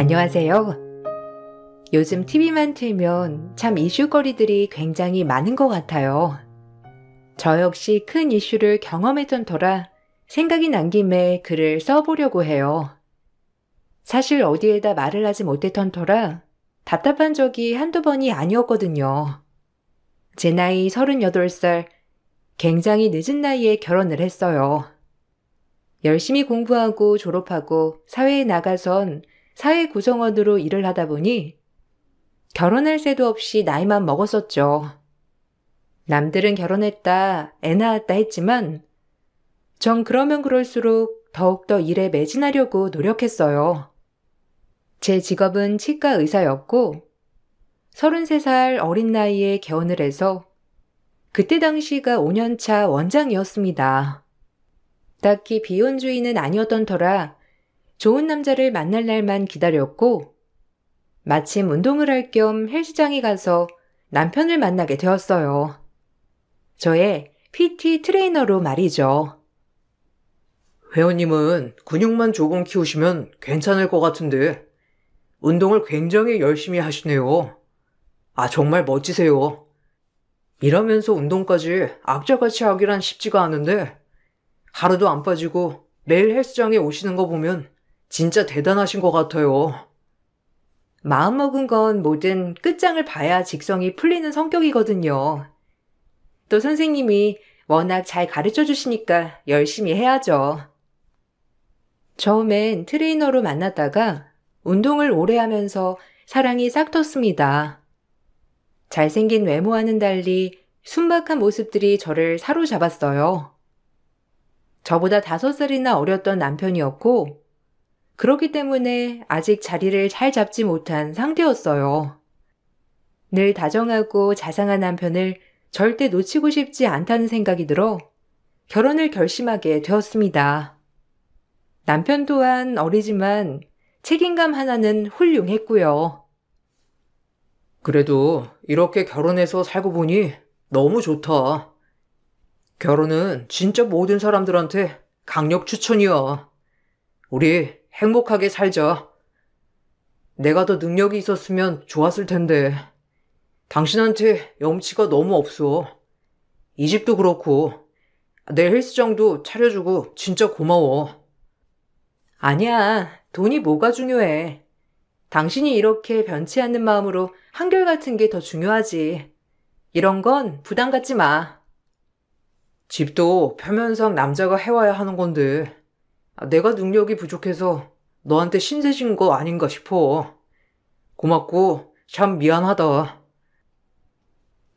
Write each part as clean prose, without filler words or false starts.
안녕하세요. 요즘 TV만 틀면 참 이슈거리들이 굉장히 많은 것 같아요. 저 역시 큰 이슈를 경험했던 터라 생각이 난 김에 글을 써보려고 해요. 사실 어디에다 말을 하지 못했던 터라 답답한 적이 한두 번이 아니었거든요. 제 나이 38살, 굉장히 늦은 나이에 결혼을 했어요. 열심히 공부하고 졸업하고 사회에 나가선 사회 구성원으로 일을 하다 보니 결혼할 새도 없이 나이만 먹었었죠. 남들은 결혼했다, 애 낳았다 했지만 전 그러면 그럴수록 더욱더 일에 매진하려고 노력했어요. 제 직업은 치과 의사였고 33살 어린 나이에 개원을 해서 그때 당시가 5년차 원장이었습니다. 딱히 비혼주의는 아니었던 터라 좋은 남자를 만날 날만 기다렸고 마침 운동을 할 겸 헬스장에 가서 남편을 만나게 되었어요. 저의 PT 트레이너로 말이죠. 회원님은 근육만 조금 키우시면 괜찮을 것 같은데 운동을 굉장히 열심히 하시네요. 정말 멋지세요. 일하면서 운동까지 악자같이 하기란 쉽지가 않은데 하루도 안 빠지고 매일 헬스장에 오시는 거 보면 진짜 대단하신 것 같아요. 마음먹은 건 뭐든 끝장을 봐야 직성이 풀리는 성격이거든요. 또 선생님이 워낙 잘 가르쳐 주시니까 열심히 해야죠. 처음엔 트레이너로 만났다가 운동을 오래 하면서 사랑이 싹 텄습니다. 잘생긴 외모와는 달리 순박한 모습들이 저를 사로잡았어요. 저보다 5살이나 어렸던 남편이었고 그렇기 때문에 아직 자리를 잘 잡지 못한 상태였어요. 늘 다정하고 자상한 남편을 절대 놓치고 싶지 않다는 생각이 들어 결혼을 결심하게 되었습니다. 남편 또한 어리지만 책임감 하나는 훌륭했고요. 그래도 이렇게 결혼해서 살고 보니 너무 좋다. 결혼은 진짜 모든 사람들한테 강력 추천이야. 우리 행복하게 살자. 내가 더 능력이 있었으면 좋았을 텐데. 당신한테 염치가 너무 없어. 이 집도 그렇고 내 헬스장도 차려주고 진짜 고마워. 아니야, 돈이 뭐가 중요해. 당신이 이렇게 변치 않는 마음으로 한결같은 게 더 중요하지. 이런 건 부담 갖지 마. 집도 표면상 남자가 해와야 하는 건데 내가 능력이 부족해서 너한테 신세진 거 아닌가 싶어. 고맙고 참 미안하다.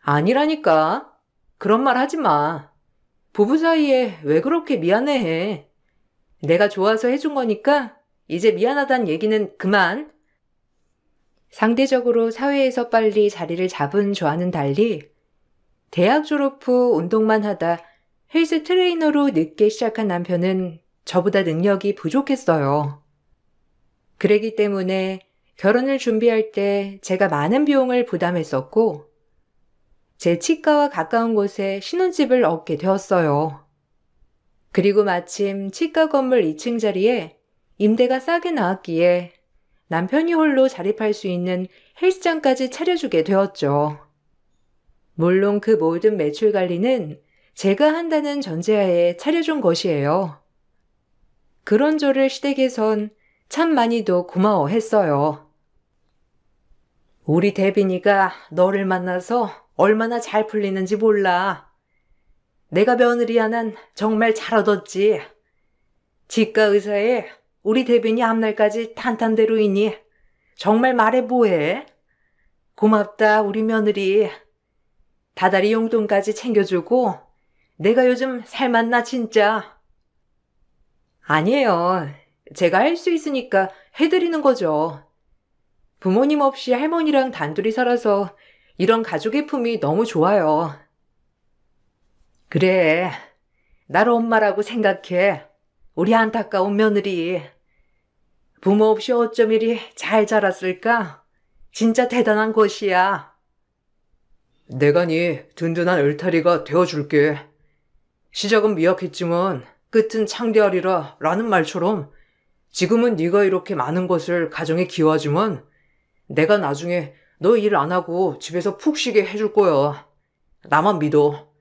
아니라니까. 그런 말 하지 마. 부부 사이에 왜 그렇게 미안해해. 내가 좋아서 해준 거니까 이제 미안하단 얘기는 그만. 상대적으로 사회에서 빨리 자리를 잡은 저와는 달리 대학 졸업 후 운동만 하다 헬스 트레이너로 늦게 시작한 남편은 저보다 능력이 부족했어요. 그러기 때문에 결혼을 준비할 때 제가 많은 비용을 부담했었고 제 치과와 가까운 곳에 신혼집을 얻게 되었어요. 그리고 마침 치과 건물 2층 자리에 임대가 싸게 나왔기에 남편이 홀로 자립할 수 있는 헬스장까지 차려주게 되었죠. 물론 그 모든 매출 관리는 제가 한다는 전제하에 차려준 것이에요. 그런 저를 시댁에선 참 많이도 고마워했어요. 우리 대빈이가 너를 만나서 얼마나 잘 풀리는지 몰라. 내가 며느리 하나는 정말 잘 얻었지. 치과 의사에 우리 대빈이 앞날까지 탄탄대로이니 정말 말해 뭐해. 고맙다 우리 며느리. 다달이 용돈까지 챙겨주고 내가 요즘 살맛나 진짜. 아니에요. 제가 할 수 있으니까 해드리는 거죠. 부모님 없이 할머니랑 단둘이 살아서 이런 가족의 품이 너무 좋아요. 그래, 날 엄마라고 생각해. 우리 안타까운 며느리. 부모 없이 어쩜 이리 잘 자랐을까? 진짜 대단한 것이야. 내가 네 든든한 울타리가 되어줄게. 시작은 미약했지만 끝은 창대하리라 라는 말처럼 지금은 네가 이렇게 많은 것을 가정에 기여하지만 내가 나중에 너 일 안 하고 집에서 푹 쉬게 해줄 거야. 나만 믿어.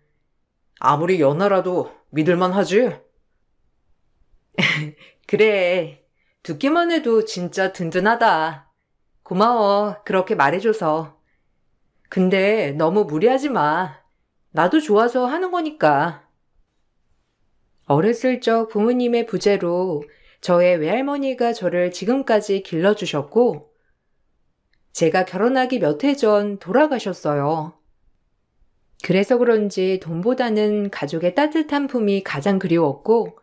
아무리 연하라도 믿을만 하지? 그래. 듣기만 해도 진짜 든든하다. 고마워. 그렇게 말해줘서. 근데 너무 무리하지 마. 나도 좋아서 하는 거니까. 어렸을 적 부모님의 부재로 저의 외할머니가 저를 지금까지 길러주셨고, 제가 결혼하기 몇 해 전 돌아가셨어요. 그래서 그런지 돈보다는 가족의 따뜻한 품이 가장 그리웠고,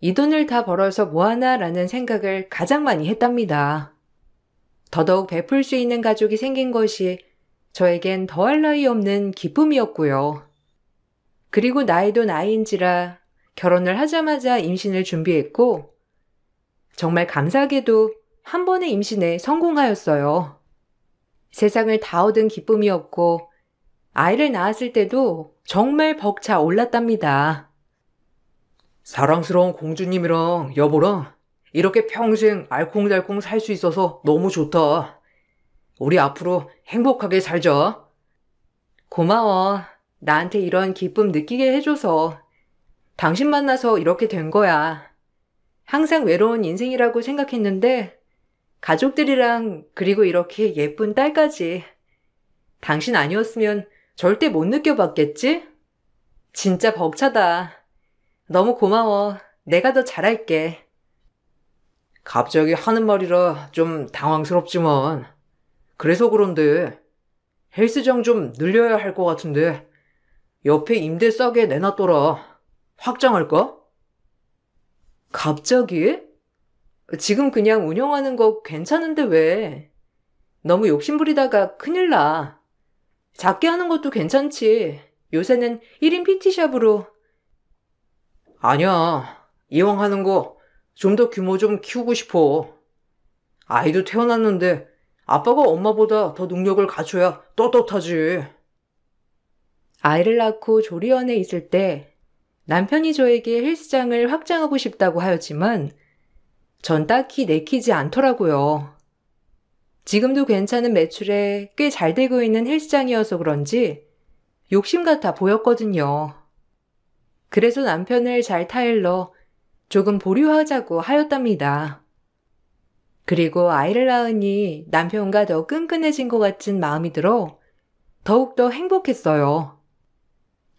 이 돈을 다 벌어서 뭐하나라는 생각을 가장 많이 했답니다. 더더욱 베풀 수 있는 가족이 생긴 것이 저에겐 더할 나위 없는 기쁨이었고요. 그리고 나이도 나이인지라 결혼을 하자마자 임신을 준비했고, 정말 감사하게도 한 번의 임신에 성공하였어요. 세상을 다 얻은 기쁨이었고, 아이를 낳았을 때도 정말 벅차 올랐답니다. 사랑스러운 공주님이랑 여보랑 이렇게 평생 알콩달콩 살 수 있어서 너무 좋다. 우리 앞으로 행복하게 살자. 고마워. 나한테 이런 기쁨 느끼게 해줘서. 당신 만나서 이렇게 된 거야. 항상 외로운 인생이라고 생각했는데, 가족들이랑 그리고 이렇게 예쁜 딸까지. 당신 아니었으면 절대 못 느껴봤겠지? 진짜 벅차다. 너무 고마워. 내가 더 잘할게. 갑자기 하는 말이라 좀 당황스럽지만 그래서 그런데 헬스장 좀 늘려야 할 것 같은데 옆에 임대 싸게 내놨더라. 확장할까? 갑자기? 지금 그냥 운영하는 거 괜찮은데 왜? 너무 욕심부리다가 큰일 나. 작게 하는 것도 괜찮지. 요새는 1인 PT샵으로. 아니야. 이왕 하는 거 좀 더 규모 좀 키우고 싶어. 아이도 태어났는데 아빠가 엄마보다 더 능력을 갖춰야 떳떳하지. 아이를 낳고 조리원에 있을 때 남편이 저에게 헬스장을 확장하고 싶다고 하였지만 전 딱히 내키지 않더라고요. 지금도 괜찮은 매출에 꽤 잘 되고 있는 헬스장이어서 그런지 욕심 같아 보였거든요. 그래서 남편을 잘 타일러 조금 보류하자고 하였답니다. 그리고 아이를 낳으니 남편과 더 끈끈해진 것 같은 마음이 들어 더욱더 행복했어요.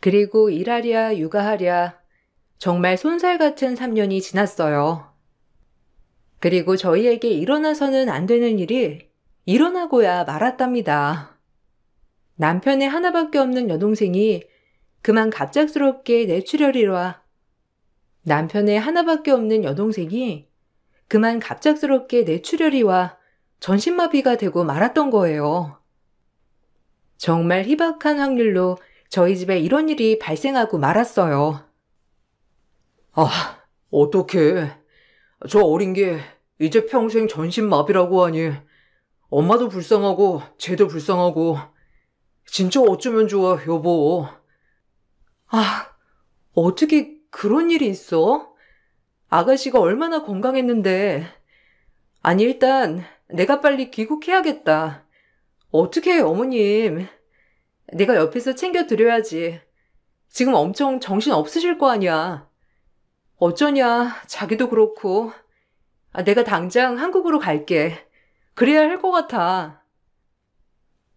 그리고 일하랴 육아하랴 정말 손살 같은 3년이 지났어요. 그리고 저희에게 일어나서는 안 되는 일이 일어나고야 말았답니다. 남편의 하나밖에 없는 여동생이 그만 갑작스럽게 뇌출혈이라 남편의 하나밖에 없는 여동생이 그만 갑작스럽게 뇌출혈이와 전신마비가 되고 말았던 거예요. 정말 희박한 확률로 저희 집에 이런 일이 발생하고 말았어요. 아, 어떡해. 저 어린 게 이제 평생 전신마비라고 하니 엄마도 불쌍하고 쟤도 불쌍하고 진짜 어쩌면 좋아, 여보. 아, 어떻게 그런 일이 있어? 아가씨가 얼마나 건강했는데. 아니, 일단 내가 빨리 귀국해야겠다. 어떻게 해, 어머님. 내가 옆에서 챙겨드려야지. 지금 엄청 정신 없으실 거 아니야. 어쩌냐, 자기도 그렇고. 내가 당장 한국으로 갈게. 그래야 할 것 같아.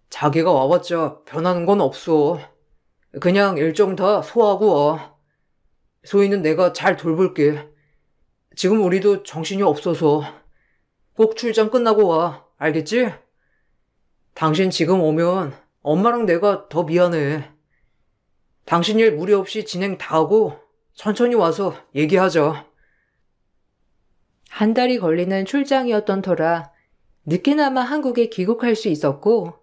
자기가 와봤자 변하는 건 없어. 그냥 일정 다 소화하고 와. 소희는 내가 잘 돌볼게. 지금 우리도 정신이 없어서 꼭 출장 끝나고 와. 알겠지? 당신 지금 오면 엄마랑 내가 더 미안해. 당신 일 무리 없이 진행 다 하고 천천히 와서 얘기하자. 한 달이 걸리는 출장이었던 터라 늦게나마 한국에 귀국할 수 있었고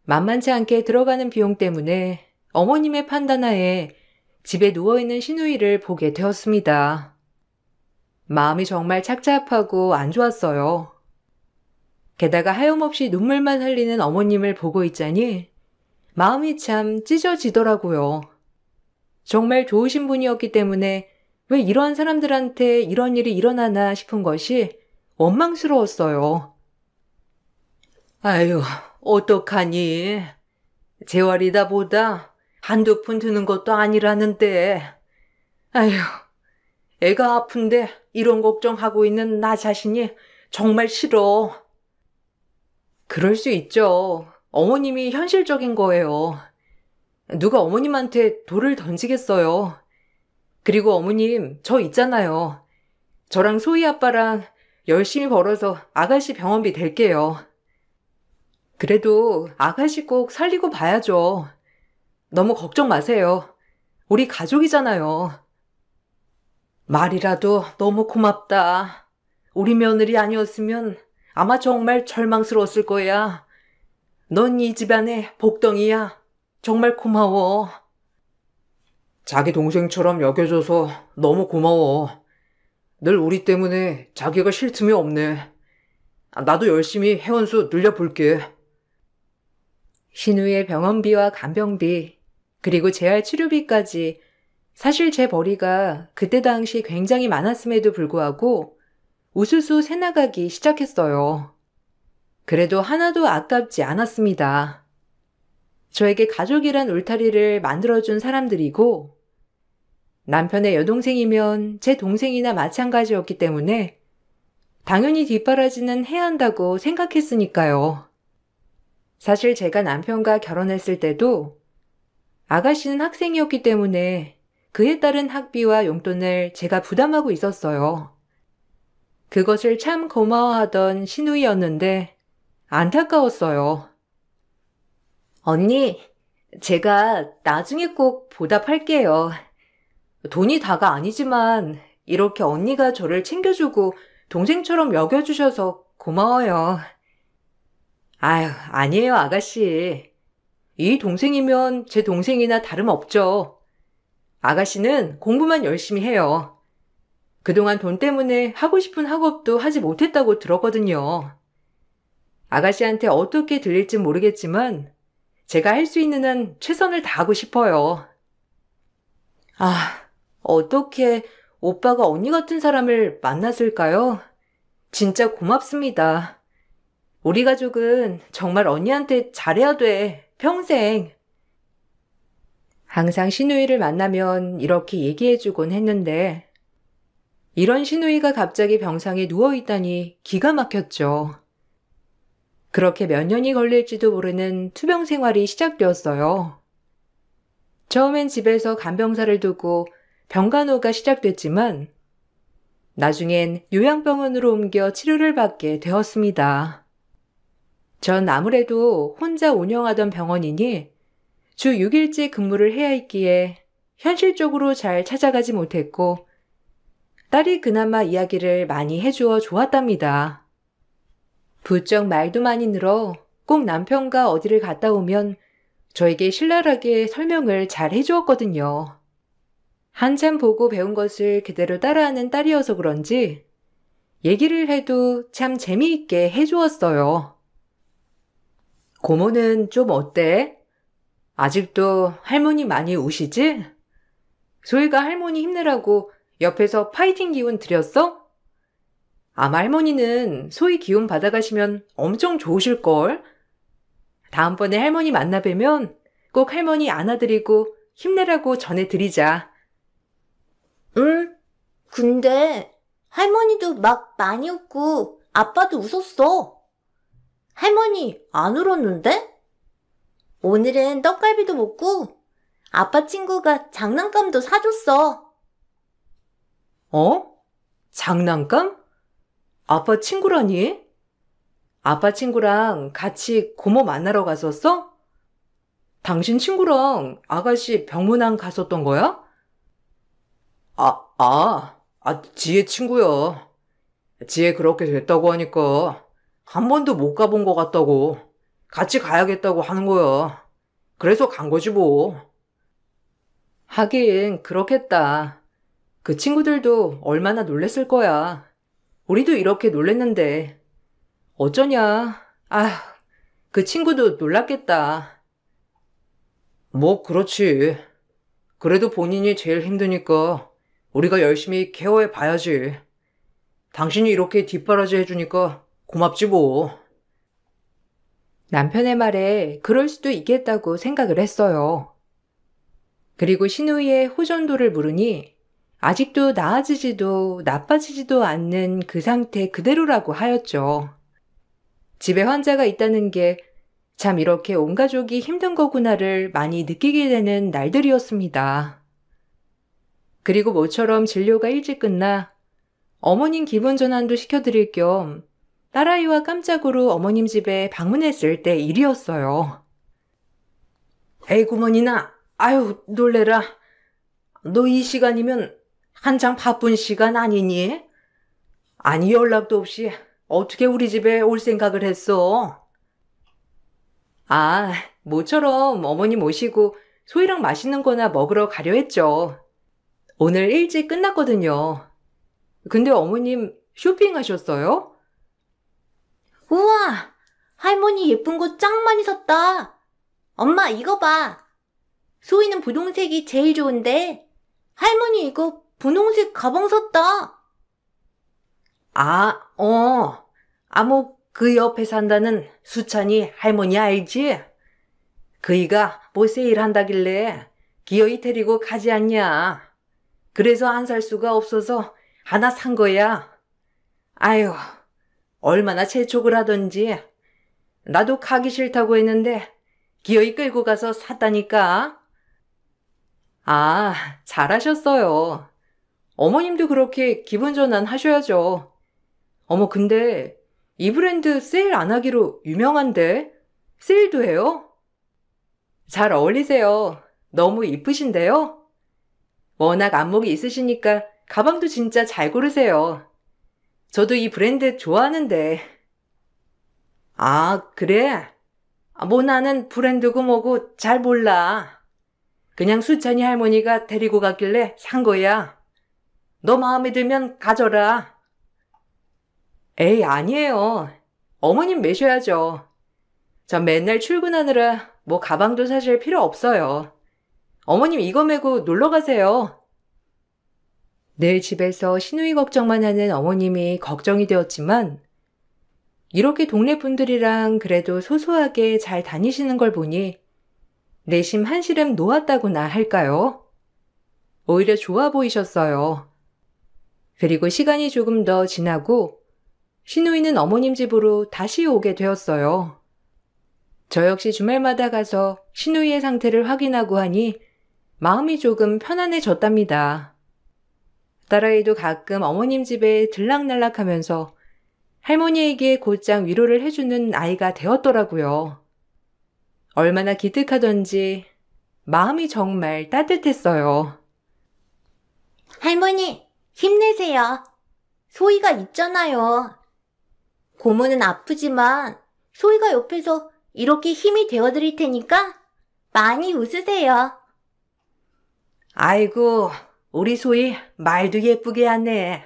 만만치 않게 들어가는 비용 때문에 어머님의 판단하에 집에 누워있는 시누이를 보게 되었습니다. 마음이 정말 착잡하고 안 좋았어요. 게다가 하염없이 눈물만 흘리는 어머님을 보고 있자니 마음이 참 찢어지더라고요. 정말 좋으신 분이었기 때문에 왜 이런 사람들한테 이런 일이 일어나나 싶은 것이 원망스러웠어요. 아유, 어떡하니. 재활이다 보다 한두 푼 드는 것도 아니라는데. 아유, 애가 아픈데 이런 걱정하고 있는 나 자신이 정말 싫어. 그럴 수 있죠. 어머님이 현실적인 거예요. 누가 어머님한테 돌을 던지겠어요. 그리고 어머님, 저 있잖아요. 저랑 소희 아빠랑 열심히 벌어서 아가씨 병원비 댈게요. 그래도 아가씨 꼭 살리고 봐야죠. 너무 걱정 마세요. 우리 가족이잖아요. 말이라도 너무 고맙다. 우리 며느리 아니었으면 아마 정말 절망스러웠을 거야. 넌 이 집안의 복덩이야. 정말 고마워. 자기 동생처럼 여겨줘서 너무 고마워. 늘 우리 때문에 자기가 쉴 틈이 없네. 나도 열심히 회원수 늘려볼게. 신우의 병원비와 간병비, 그리고 재활 치료비까지 사실 제 벌이가 그때 당시 굉장히 많았음에도 불구하고 우수수 새나가기 시작했어요. 그래도 하나도 아깝지 않았습니다. 저에게 가족이란 울타리를 만들어준 사람들이고 남편의 여동생이면 제 동생이나 마찬가지였기 때문에 당연히 뒷바라지는 해야 한다고 생각했으니까요. 사실 제가 남편과 결혼했을 때도 아가씨는 학생이었기 때문에 그에 따른 학비와 용돈을 제가 부담하고 있었어요. 그것을 참 고마워하던 신우이였는데 안타까웠어요. 언니, 제가 나중에 꼭 보답할게요. 돈이 다가 아니지만 이렇게 언니가 저를 챙겨주고 동생처럼 여겨주셔서 고마워요. 아유, 아니에요, 아가씨. 이 동생이면 제 동생이나 다름없죠. 아가씨는 공부만 열심히 해요. 그동안 돈 때문에 하고 싶은 학업도 하지 못했다고 들었거든요. 아가씨한테 어떻게 들릴진 모르겠지만 제가 할 수 있는 한 최선을 다하고 싶어요. 아, 어떻게 오빠가 언니 같은 사람을 만났을까요? 진짜 고맙습니다. 우리 가족은 정말 언니한테 잘해야 돼, 평생. 항상 신우이를 만나면 이렇게 얘기해주곤 했는데 이런 신우이가 갑자기 병상에 누워있다니 기가 막혔죠. 그렇게 몇 년이 걸릴지도 모르는 투병 생활이 시작되었어요. 처음엔 집에서 간병사를 두고 병간호가 시작됐지만 나중엔 요양병원으로 옮겨 치료를 받게 되었습니다. 전 아무래도 혼자 운영하던 병원이니 주 6일째 근무를 해야 했기에 현실적으로 잘 찾아가지 못했고 딸이 그나마 이야기를 많이 해주어 좋았답니다. 부쩍 말도 많이 늘어 꼭 남편과 어디를 갔다 오면 저에게 신랄하게 설명을 잘 해주었거든요. 한참 보고 배운 것을 그대로 따라하는 딸이어서 그런지 얘기를 해도 참 재미있게 해주었어요. 고모는 좀 어때? 아직도 할머니 많이 우시지? 소희가 할머니 힘내라고 옆에서 파이팅 기운 드렸어? 아마 할머니는 소희 기운 받아가시면 엄청 좋으실걸? 다음번에 할머니 만나 뵈면 꼭 할머니 안아드리고 힘내라고 전해드리자. 응, 근데 할머니도 막 많이 웃고 아빠도 웃었어. 할머니 안 울었는데? 오늘은 떡갈비도 먹고 아빠 친구가 장난감도 사줬어. 어? 장난감? 아빠 친구라니? 아빠 친구랑 같이 고모 만나러 갔었어? 당신 친구랑 아가씨 병문안 갔었던 거야? 지혜 친구야. 지혜 그렇게 됐다고 하니까 한 번도 못 가본 것 같다고. 같이 가야겠다고 하는 거야. 그래서 간 거지 뭐. 하긴 그렇겠다. 그 친구들도 얼마나 놀랬을 거야. 우리도 이렇게 놀랬는데. 어쩌냐. 그 친구도 놀랐겠다. 뭐 그렇지. 그래도 본인이 제일 힘드니까 우리가 열심히 케어해 봐야지. 당신이 이렇게 뒷바라지 해주니까 고맙지 뭐. 남편의 말에 그럴 수도 있겠다고 생각을 했어요. 그리고 신우이의 호전도를 물으니 아직도 나아지지도 나빠지지도 않는 그 상태 그대로라고 하였죠. 집에 환자가 있다는 게 참 이렇게 온 가족이 힘든 거구나를 많이 느끼게 되는 날들이었습니다. 그리고 모처럼 진료가 일찍 끝나 어머님 기분 전환도 시켜드릴 겸 딸아이와 깜짝으로 어머님 집에 방문했을 때 일이었어요. 에이구 머니나, 아유 놀래라. 너 이 시간이면 한창 바쁜 시간 아니니? 아니 연락도 없이 어떻게 우리 집에 올 생각을 했어? 아, 모처럼 어머님 오시고 소희랑 맛있는 거나 먹으러 가려 했죠. 오늘 일찍 끝났거든요. 근데 어머님 쇼핑하셨어요? 우와! 할머니 예쁜 거 짱 많이 샀다. 엄마, 이거 봐. 소희는 분홍색이 제일 좋은데, 할머니 이거 분홍색 가방 샀다. 뭐 그 옆에 산다는 수찬이 할머니 알지? 그이가 뭐 세일한다길래 기어이 데리고 가지 않냐. 그래서 안 살 수가 없어서 하나 산 거야. 아유, 얼마나 재촉을 하던지. 나도 가기 싫다고 했는데 기어이 끌고 가서 샀다니까. 아, 잘하셨어요. 어머님도 그렇게 기분 전환 하셔야죠. 어머, 근데 이 브랜드 세일 안 하기로 유명한데? 세일도 해요? 잘 어울리세요. 너무 이쁘신데요? 워낙 안목이 있으시니까 가방도 진짜 잘 고르세요. 저도 이 브랜드 좋아하는데. 아, 그래? 뭐 나는 브랜드고 뭐고 잘 몰라. 그냥 수찬이 할머니가 데리고 갔길래 산 거야. 너 마음에 들면 가져라. 에이, 아니에요. 어머님 매셔야죠. 전 맨날 출근하느라 뭐 가방도 사실 필요 없어요. 어머님 이거 메고 놀러 가세요. 늘 집에서 시누이 걱정만 하는 어머님이 걱정이 되었지만 이렇게 동네 분들이랑 그래도 소소하게 잘 다니시는 걸 보니 내심 한시름 놓았다고나 할까요? 오히려 좋아 보이셨어요. 그리고 시간이 조금 더 지나고 시누이는 어머님 집으로 다시 오게 되었어요. 저 역시 주말마다 가서 시누이의 상태를 확인하고 하니 마음이 조금 편안해졌답니다. 딸아이도 가끔 어머님 집에 들락날락하면서 할머니에게 곧장 위로를 해주는 아이가 되었더라고요. 얼마나 기특하던지 마음이 정말 따뜻했어요. 할머니, 힘내세요. 소희가 있잖아요. 고모는 아프지만 소희가 옆에서 이렇게 힘이 되어드릴 테니까 많이 웃으세요. 아이고, 우리 소희 말도 예쁘게 하네.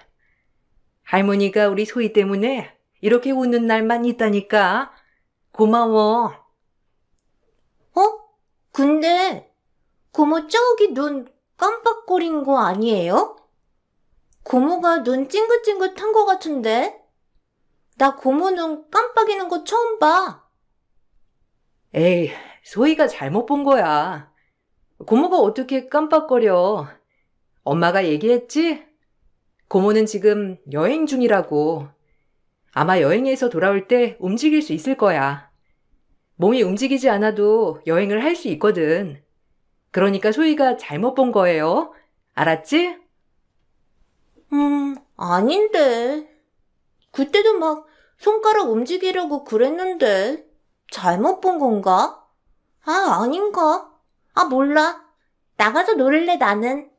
할머니가 우리 소희 때문에 이렇게 웃는 날만 있다니까. 고마워. 근데 고모 저기 눈 깜빡거린 거 아니에요? 고모가 눈 찡긋찡긋한 거 같은데? 나 고모 눈 깜빡이는 거 처음 봐. 에이, 소희가 잘못 본 거야. 고모가 어떻게 깜빡거려. 엄마가 얘기했지? 고모는 지금 여행 중이라고. 아마 여행에서 돌아올 때 움직일 수 있을 거야. 몸이 움직이지 않아도 여행을 할 수 있거든. 그러니까 소희가 잘못 본 거예요. 알았지? 아닌데. 그때도 막 손가락 움직이려고 그랬는데 잘못 본 건가? 아닌가? 몰라. 나가서 놀을래 나는.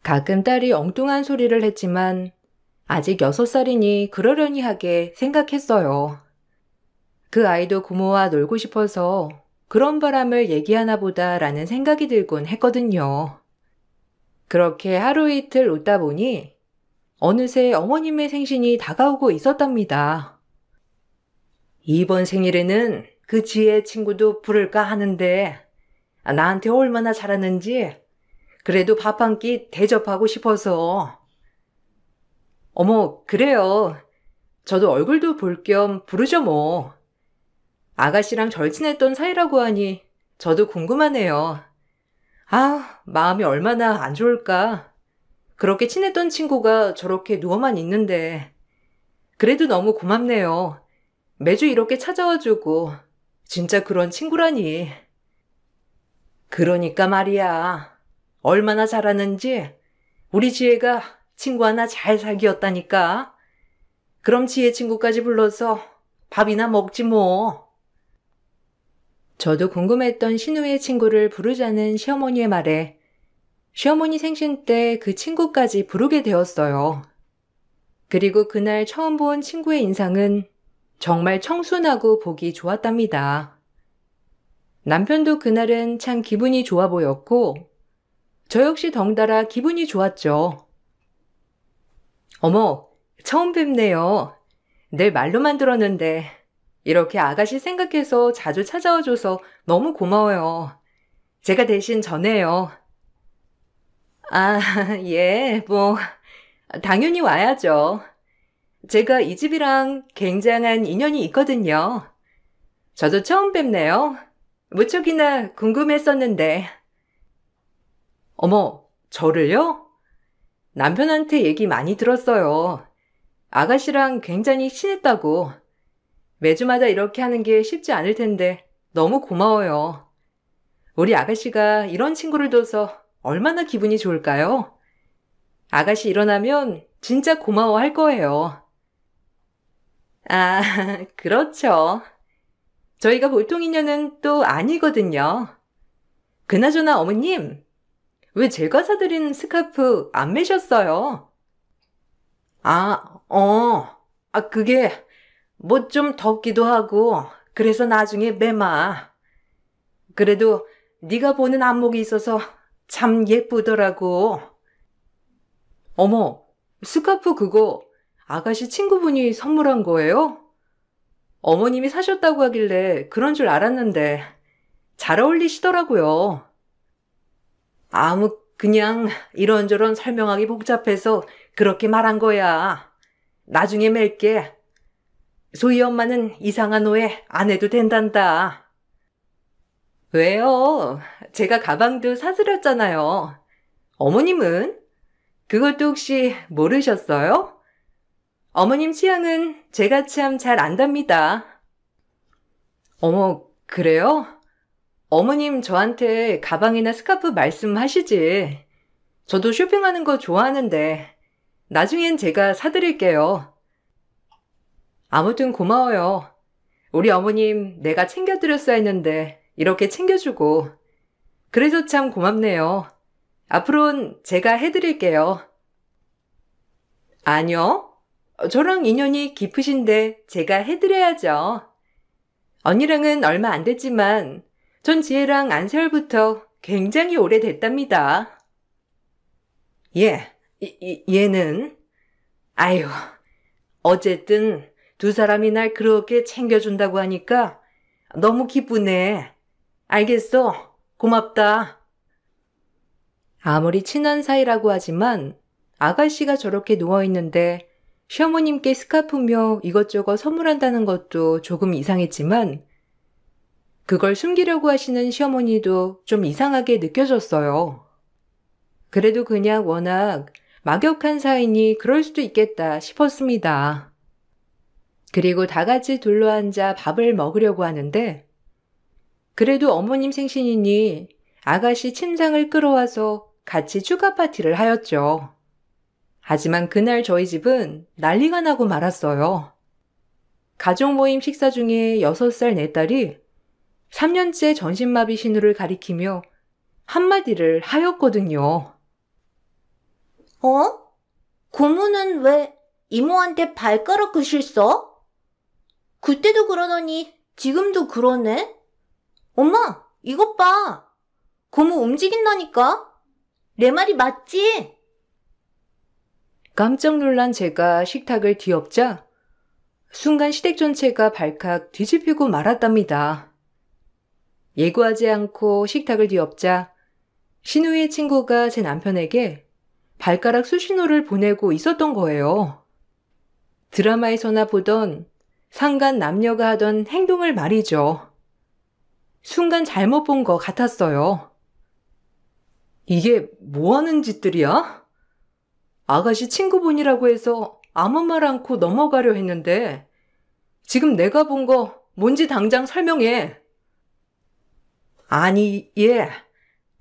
가끔 딸이 엉뚱한 소리를 했지만 아직 6살이니 그러려니 하게 생각했어요. 그 아이도 고모와 놀고 싶어서 그런 바람을 얘기하나 보다라는 생각이 들곤 했거든요. 그렇게 하루 이틀 웃다 보니 어느새 어머님의 생신이 다가오고 있었답니다. 이번 생일에는 그 지혜 친구도 부를까 하는데 나한테 얼마나 잘하는지 그래도 밥 한 끼 대접하고 싶어서. 어머, 그래요. 저도 얼굴도 볼 겸 부르죠 뭐. 아가씨랑 절친했던 사이라고 하니 저도 궁금하네요. 아, 마음이 얼마나 안 좋을까. 그렇게 친했던 친구가 저렇게 누워만 있는데. 그래도 너무 고맙네요. 매주 이렇게 찾아와주고. 진짜 그런 친구라니. 그러니까 말이야. 얼마나 잘하는지 우리 지혜가 친구 하나 잘 사귀었다니까. 그럼 지혜 친구까지 불러서 밥이나 먹지 뭐. 저도 궁금했던 신우의 친구를 부르자는 시어머니의 말에 시어머니 생신 때 그 친구까지 부르게 되었어요. 그리고 그날 처음 본 친구의 인상은 정말 청순하고 보기 좋았답니다. 남편도 그날은 참 기분이 좋아 보였고 저 역시 덩달아 기분이 좋았죠. 어머, 처음 뵙네요. 늘 말로만 들었는데 이렇게 아가씨 생각해서 자주 찾아와줘서 너무 고마워요. 제가 대신 전해요. 아, 예, 뭐 당연히 와야죠. 제가 이 집이랑 굉장한 인연이 있거든요. 저도 처음 뵙네요. 무척이나 궁금했었는데. 어머, 저를요? 남편한테 얘기 많이 들었어요. 아가씨랑 굉장히 친했다고. 매주마다 이렇게 하는 게 쉽지 않을 텐데 너무 고마워요. 우리 아가씨가 이런 친구를 둬서 얼마나 기분이 좋을까요? 아가씨 일어나면 진짜 고마워할 거예요. 아, 그렇죠. 저희가 보통 인연은 또 아니거든요. 그나저나 어머님, 왜 제가 사드린 스카프 안 매셨어요? 그게 뭐 좀 덥기도 하고 그래서 나중에 매마. 그래도 네가 보는 안목이 있어서 참 예쁘더라고. 어머, 스카프 그거 아가씨 친구분이 선물한 거예요? 어머님이 사셨다고 하길래 그런 줄 알았는데 잘 어울리시더라고요. 그냥 이런저런 설명하기 복잡해서 그렇게 말한 거야. 나중에 맬게. 소희 엄마는 이상한 오해 안 해도 된단다. 왜요? 제가 가방도 사드렸잖아요. 어머님은? 그것도 혹시 모르셨어요? 어머님 취향은 제가 참 잘 안답니다. 어머, 그래요? 어머님 저한테 가방이나 스카프 말씀하시지. 저도 쇼핑하는 거 좋아하는데 나중엔 제가 사드릴게요. 아무튼 고마워요. 우리 어머님 내가 챙겨드렸어야 했는데 이렇게 챙겨주고. 그래서 참 고맙네요. 앞으로는 제가 해드릴게요. 아니요. 저랑 인연이 깊으신데 제가 해드려야죠. 언니랑은 얼마 안 됐지만 전 지혜랑 안세월부터 굉장히 오래됐답니다. 얘는? 아유, 어쨌든 두 사람이 날 그렇게 챙겨준다고 하니까 너무 기쁘네. 알겠어. 고맙다. 아무리 친한 사이라고 하지만 아가씨가 저렇게 누워있는데 시어머님께 스카프며 이것저것 선물한다는 것도 조금 이상했지만 그걸 숨기려고 하시는 시어머니도 좀 이상하게 느껴졌어요. 그래도 그냥 워낙 막역한 사이니 그럴 수도 있겠다 싶었습니다. 그리고 다 같이 둘러앉아 밥을 먹으려고 하는데 그래도 어머님 생신이니 아가씨 침상을 끌어와서 같이 축하 파티를 하였죠. 하지만 그날 저희 집은 난리가 나고 말았어요. 가족 모임 식사 중에 6살 내 딸이 3년째 전신마비 신우를 가리키며 한마디를 하였거든요. 고모는 왜 이모한테 발가락 끄실 써? 그때도 그러더니 지금도 그러네? 엄마, 이것 봐. 고모 움직인다니까? 내 말이 맞지? 깜짝 놀란 제가 식탁을 뒤엎자 순간 시댁 전체가 발칵 뒤집히고 말았답니다. 예고하지 않고 식탁을 뒤엎자 신우이의 친구가 제 남편에게 발가락 수신호를 보내고 있었던 거예요. 드라마에서나 보던 상간 남녀가 하던 행동을 말이죠. 순간 잘못 본 것 같았어요. 이게 뭐 하는 짓들이야? 아가씨 친구분이라고 해서 아무 말 않고 넘어가려 했는데 지금 내가 본 거 뭔지 당장 설명해. 아니, 얘,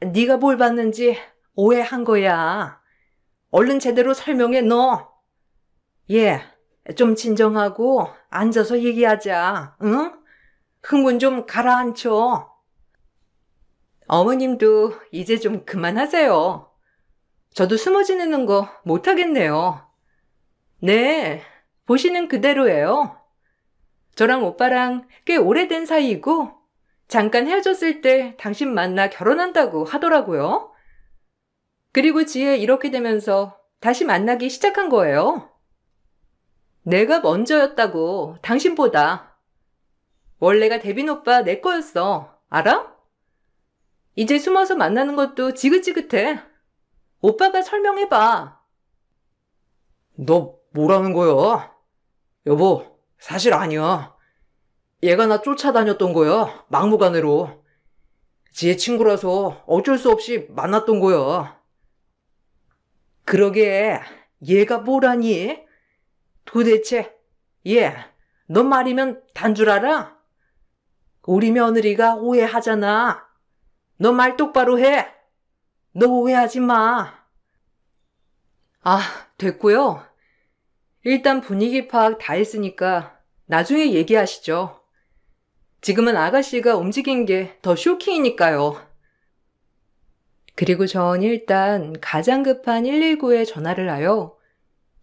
네가 뭘 봤는지 오해한 거야. 얼른 제대로 설명해, 너. 얘, 좀 진정하고 앉아서 얘기하자, 응? 흥분 좀 가라앉혀. 어머님도 이제 좀 그만하세요. 저도 숨어 지내는 거 못하겠네요. 네, 보시는 그대로예요. 저랑 오빠랑 꽤 오래된 사이이고 잠깐 헤어졌을 때 당신 만나 결혼한다고 하더라고요. 그리고 지혜 이렇게 되면서 다시 만나기 시작한 거예요. 내가 먼저였다고, 당신보다. 원래가 대빈 오빠 내 거였어. 알아? 이제 숨어서 만나는 것도 지긋지긋해. 오빠가 설명해봐. 너 뭐라는 거야? 여보, 사실 아니야. 얘가 나 쫓아다녔던 거야, 막무가내로. 지혜 친구라서 어쩔 수 없이 만났던 거야. 그러게, 얘가 뭐라니? 도대체, 얘, 너 말이면 단 줄 알아? 우리 며느리가 오해하잖아. 너 말 똑바로 해. 너 오해하지 마. 아, 됐고요. 일단 분위기 파악 다 했으니까 나중에 얘기하시죠. 지금은 아가씨가 움직인 게 더 쇼킹이니까요. 그리고 전 일단 가장 급한 119에 전화를 하여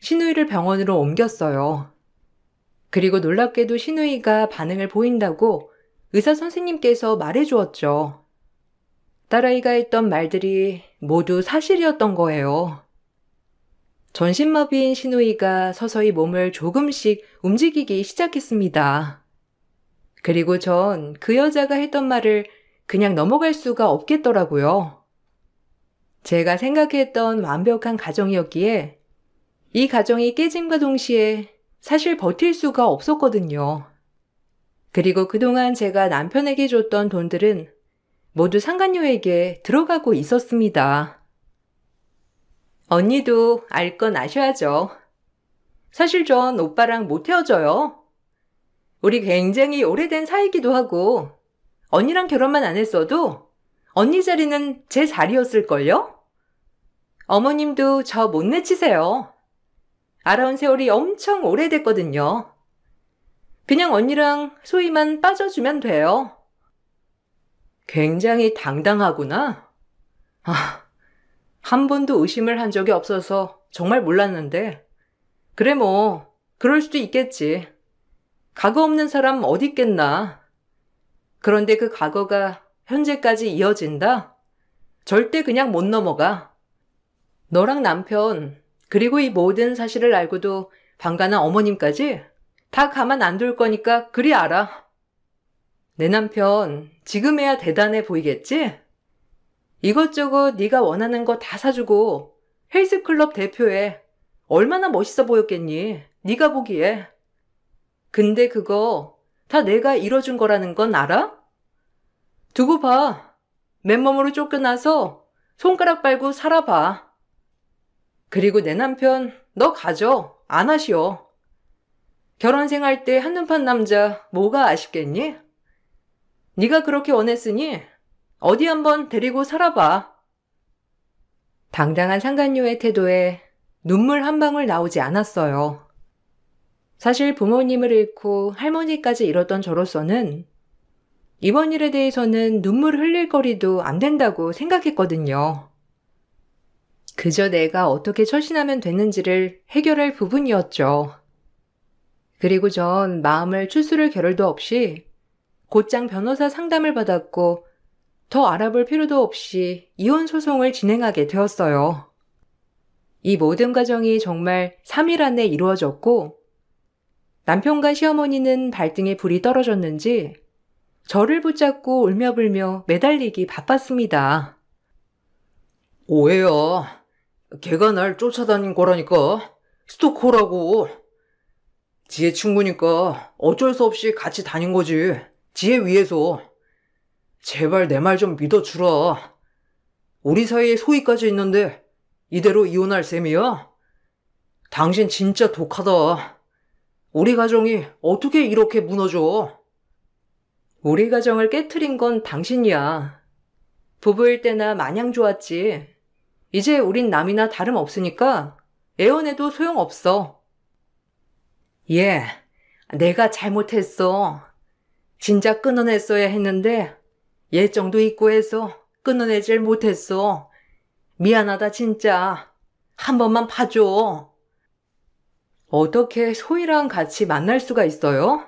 신우이를 병원으로 옮겼어요. 그리고 놀랍게도 신우이가 반응을 보인다고 의사 선생님께서 말해주었죠. 딸아이가 했던 말들이 모두 사실이었던 거예요. 전신마비인 신우이가 서서히 몸을 조금씩 움직이기 시작했습니다. 그리고 전 그 여자가 했던 말을 그냥 넘어갈 수가 없겠더라고요. 제가 생각했던 완벽한 가정이었기에 이 가정이 깨짐과 동시에 사실 버틸 수가 없었거든요. 그리고 그동안 제가 남편에게 줬던 돈들은 모두 상간녀에게 들어가고 있었습니다. 언니도 알 건 아셔야죠. 사실 전 오빠랑 못 헤어져요. 우리 굉장히 오래된 사이기도 하고 언니랑 결혼만 안 했어도 언니 자리는 제 자리였을걸요? 어머님도 저 못 내치세요. 알아온 세월이 엄청 오래됐거든요. 그냥 언니랑 소희만 빠져주면 돼요. 굉장히 당당하구나. 한 번도 의심을 한 적이 없어서 정말 몰랐는데. 그래 뭐, 그럴 수도 있겠지. 과거 없는 사람 어디 있겠나. 그런데 그 과거가 현재까지 이어진다? 절대 그냥 못 넘어가. 너랑 남편, 그리고 이 모든 사실을 알고도 방관한 어머님까지 다 가만 안 둘 거니까 그리 알아. 내 남편 지금에야 대단해 보이겠지? 이것저것 네가 원하는 거 다 사주고 헬스클럽 대표에 얼마나 멋있어 보였겠니? 네가 보기에. 근데 그거 다 내가 이뤄준 거라는 건 알아? 두고 봐. 맨몸으로 쫓겨나서 손가락 빨고 살아봐. 그리고 내 남편 너 가져. 안 하시오. 결혼 생활 때 한눈판 남자 뭐가 아쉽겠니? 네가 그렇게 원했으니 어디 한번 데리고 살아봐. 당당한 상간녀의 태도에 눈물 한 방울 나오지 않았어요. 사실 부모님을 잃고 할머니까지 잃었던 저로서는 이번 일에 대해서는 눈물 흘릴 거리도 안 된다고 생각했거든요. 그저 내가 어떻게 처신하면 되는지를 해결할 부분이었죠. 그리고 전 마음을 추스를 겨를도 없이 곧장 변호사 상담을 받았고 더 알아볼 필요도 없이 이혼 소송을 진행하게 되었어요. 이 모든 과정이 정말 3일 안에 이루어졌고 남편과 시어머니는 발등에 불이 떨어졌는지 저를 붙잡고 울며불며 매달리기 바빴습니다. 오해야. 걔가 날 쫓아다닌 거라니까. 스토커라고. 지혜 친구니까 어쩔 수 없이 같이 다닌 거지. 지혜 위해서. 제발 내 말 좀 믿어주라. 우리 사이에 소희까지 있는데 이대로 이혼할 셈이야? 당신 진짜 독하다. 우리 가정이 어떻게 이렇게 무너져? 우리 가정을 깨트린 건 당신이야. 부부일 때나 마냥 좋았지. 이제 우린 남이나 다름없으니까 애원해도 소용없어. 예, 내가 잘못했어. 진작 끊어냈어야 했는데 예정도 있고 해서 끊어내질 못했어. 미안하다 진짜. 한 번만 봐줘. 어떻게 소희랑 같이 만날 수가 있어요?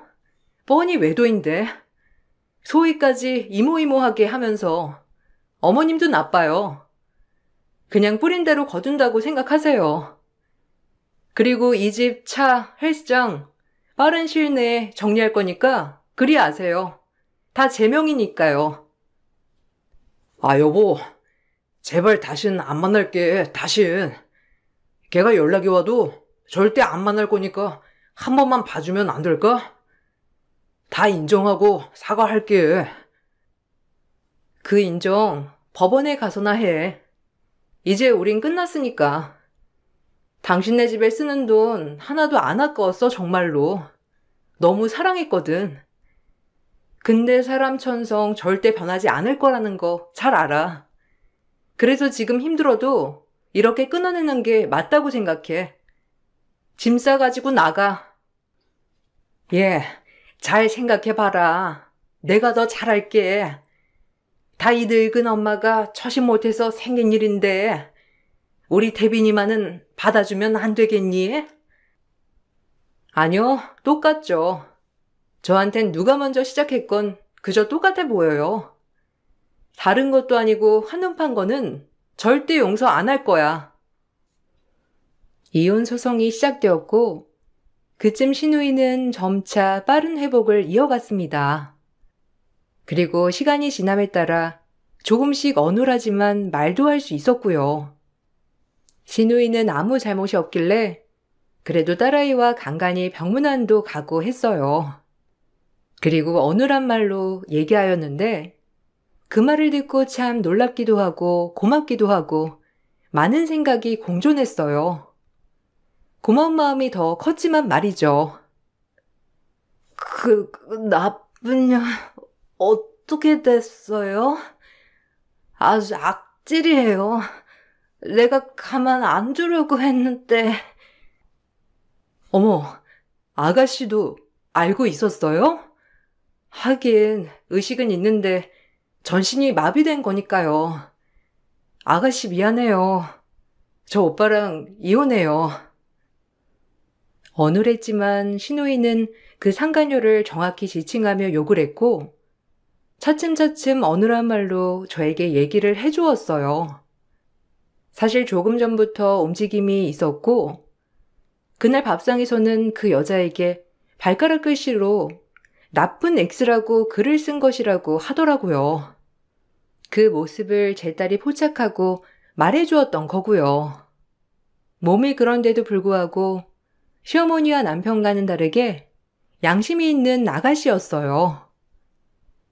뻔히 외도인데. 소희까지 이모이모하게 하면서 어머님도 나빠요. 그냥 뿌린 대로 거둔다고 생각하세요. 그리고 이 집, 차, 헬스장 빠른 시일 내에 정리할 거니까 그리 아세요. 다 제 명이니까요. 아, 여보. 제발 다신 안 만날게, 다신. 걔가 연락이 와도 절대 안 만날 거니까 한 번만 봐주면 안 될까? 다 인정하고 사과할게. 그 인정 법원에 가서나 해. 이제 우린 끝났으니까. 당신네 집에 쓰는 돈 하나도 안 아까웠어, 정말로. 너무 사랑했거든. 근데 사람 천성 절대 변하지 않을 거라는 거 잘 알아. 그래서 지금 힘들어도 이렇게 끊어내는 게 맞다고 생각해. 짐 싸가지고 나가. 예, 잘 생각해봐라. 내가 더 잘할게. 다 이 늙은 엄마가 처신 못해서 생긴 일인데 우리 태빈이만은 받아주면 안 되겠니? 아니요, 똑같죠. 저한텐 누가 먼저 시작했건 그저 똑같아 보여요. 다른 것도 아니고 한눈 판 거는 절대 용서 안 할 거야. 이혼 소송이 시작되었고 그쯤 신우이는 점차 빠른 회복을 이어갔습니다. 그리고 시간이 지남에 따라 조금씩 어눌하지만 말도 할 수 있었고요. 신우이는 아무 잘못이 없길래 그래도 딸아이와 간간히 병문안도 가고 했어요. 그리고 어눌한 말로 얘기하였는데 그 말을 듣고 참 놀랍기도 하고 고맙기도 하고 많은 생각이 공존했어요. 고마운 마음이 더 컸지만 말이죠. 그 나쁜 년 어떻게 됐어요? 아주 악질이에요. 내가 가만 안 두려고 했는데. 어머, 아가씨도 알고 있었어요? 하긴 의식은 있는데 전신이 마비된 거니까요. 아가씨 미안해요. 저 오빠랑 이혼해요. 어눌했지만 신우이는 그 상간녀를 정확히 지칭하며 욕을 했고 차츰차츰 어눌한 말로 저에게 얘기를 해주었어요. 사실 조금 전부터 움직임이 있었고 그날 밥상에서는 그 여자에게 발가락 글씨로 나쁜 X라고 글을 쓴 것이라고 하더라고요. 그 모습을 제 딸이 포착하고 말해주었던 거고요. 몸이 그런데도 불구하고 시어머니와 남편과는 다르게 양심이 있는 아가씨였어요.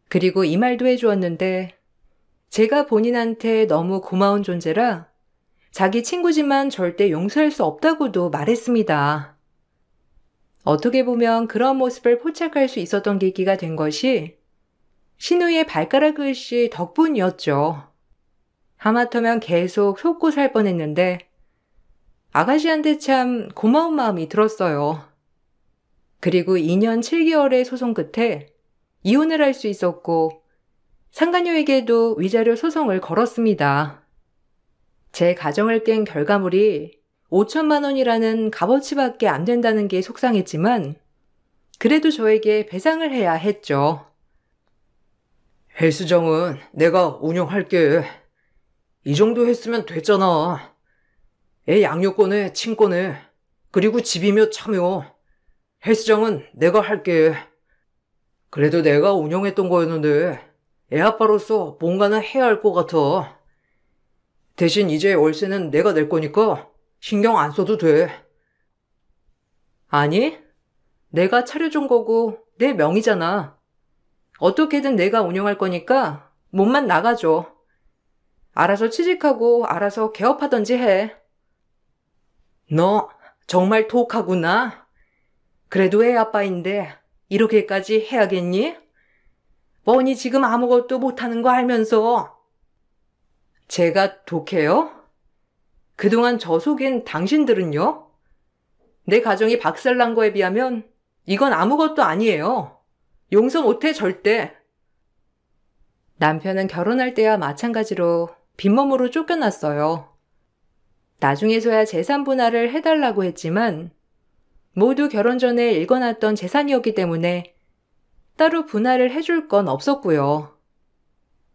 그리고 이 말도 해주었는데 제가 본인한테 너무 고마운 존재라 자기 친구지만 절대 용서할 수 없다고도 말했습니다. 어떻게 보면 그런 모습을 포착할 수 있었던 계기가 된 것이 신우의 발가락 글씨 덕분이었죠. 하마터면 계속 속고 살 뻔했는데 아가씨한테 참 고마운 마음이 들었어요. 그리고 2년 7개월의 소송 끝에 이혼을 할 수 있었고 상간녀에게도 위자료 소송을 걸었습니다. 제 가정을 깬 결과물이 5천만 원이라는 값어치밖에 안 된다는 게 속상했지만 그래도 저에게 배상을 해야 했죠. 헬스장은 내가 운영할게. 이 정도 했으면 됐잖아. 애 양육권에 친권에 그리고 집이며 차며 헬스장은 내가 할게. 그래도 내가 운영했던 거였는데 애 아빠로서 뭔가는 해야 할 것 같아. 대신 이제 월세는 내가 낼 거니까 신경 안 써도 돼. 아니, 내가 차려준 거고 내 명의잖아. 어떻게든 내가 운영할 거니까 몸만 나가줘. 알아서 취직하고 알아서 개업하던지 해. 너 정말 독하구나. 그래도 애 아빠인데 이렇게까지 해야겠니? 뻔히 지금 아무것도 못하는 거 알면서. 제가 독해요? 그동안 저 속인 당신들은요? 내 가정이 박살난 거에 비하면 이건 아무것도 아니에요. 용서 못해 절대. 남편은 결혼할 때와 마찬가지로 빈몸으로 쫓겨났어요. 나중에서야 재산 분할을 해달라고 했지만 모두 결혼 전에 읽어놨던 재산이었기 때문에 따로 분할을 해줄 건 없었고요.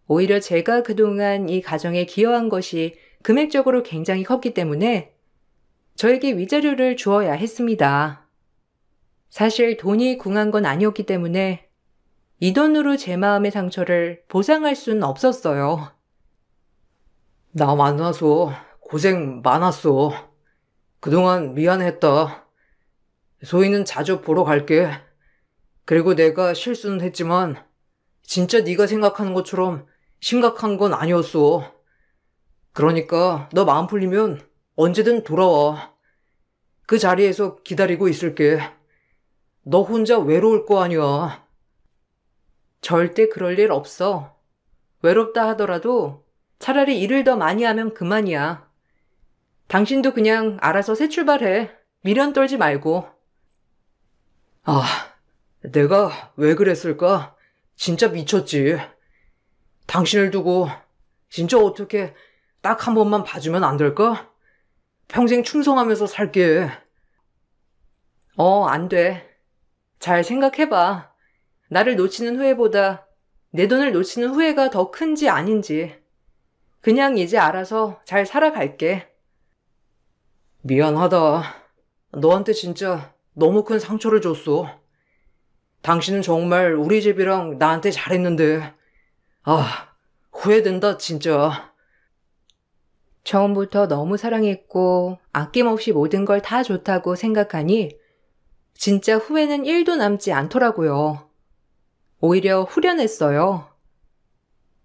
오히려 제가 그동안 이 가정에 기여한 것이 금액적으로 굉장히 컸기 때문에 저에게 위자료를 주어야 했습니다. 사실 돈이 궁한 건 아니었기 때문에 이 돈으로 제 마음의 상처를 보상할 수는 없었어요. 나 만나서 고생 많았어. 그동안 미안했다. 소희는 자주 보러 갈게. 그리고 내가 실수는 했지만 진짜 네가 생각하는 것처럼 심각한 건 아니었어. 그러니까 너 마음 풀리면 언제든 돌아와. 그 자리에서 기다리고 있을게. 너 혼자 외로울 거 아니야. 절대 그럴 일 없어. 외롭다 하더라도 차라리 일을 더 많이 하면 그만이야. 당신도 그냥 알아서 새 출발해. 미련 떨지 말고. 아, 내가 왜 그랬을까? 진짜 미쳤지. 당신을 두고 진짜 어떻게 딱 한 번만 봐주면 안 될까? 평생 충성하면서 살게. 안 돼. 잘 생각해봐. 나를 놓치는 후회보다 내 돈을 놓치는 후회가 더 큰지 아닌지. 그냥 이제 알아서 잘 살아갈게. 미안하다. 너한테 진짜 너무 큰 상처를 줬어. 당신은 정말 우리 집이랑 나한테 잘했는데. 후회된다, 진짜. 처음부터 너무 사랑했고 아낌없이 모든 걸 다 좋다고 생각하니 진짜 후회는 1도 남지 않더라고요. 오히려 후련했어요.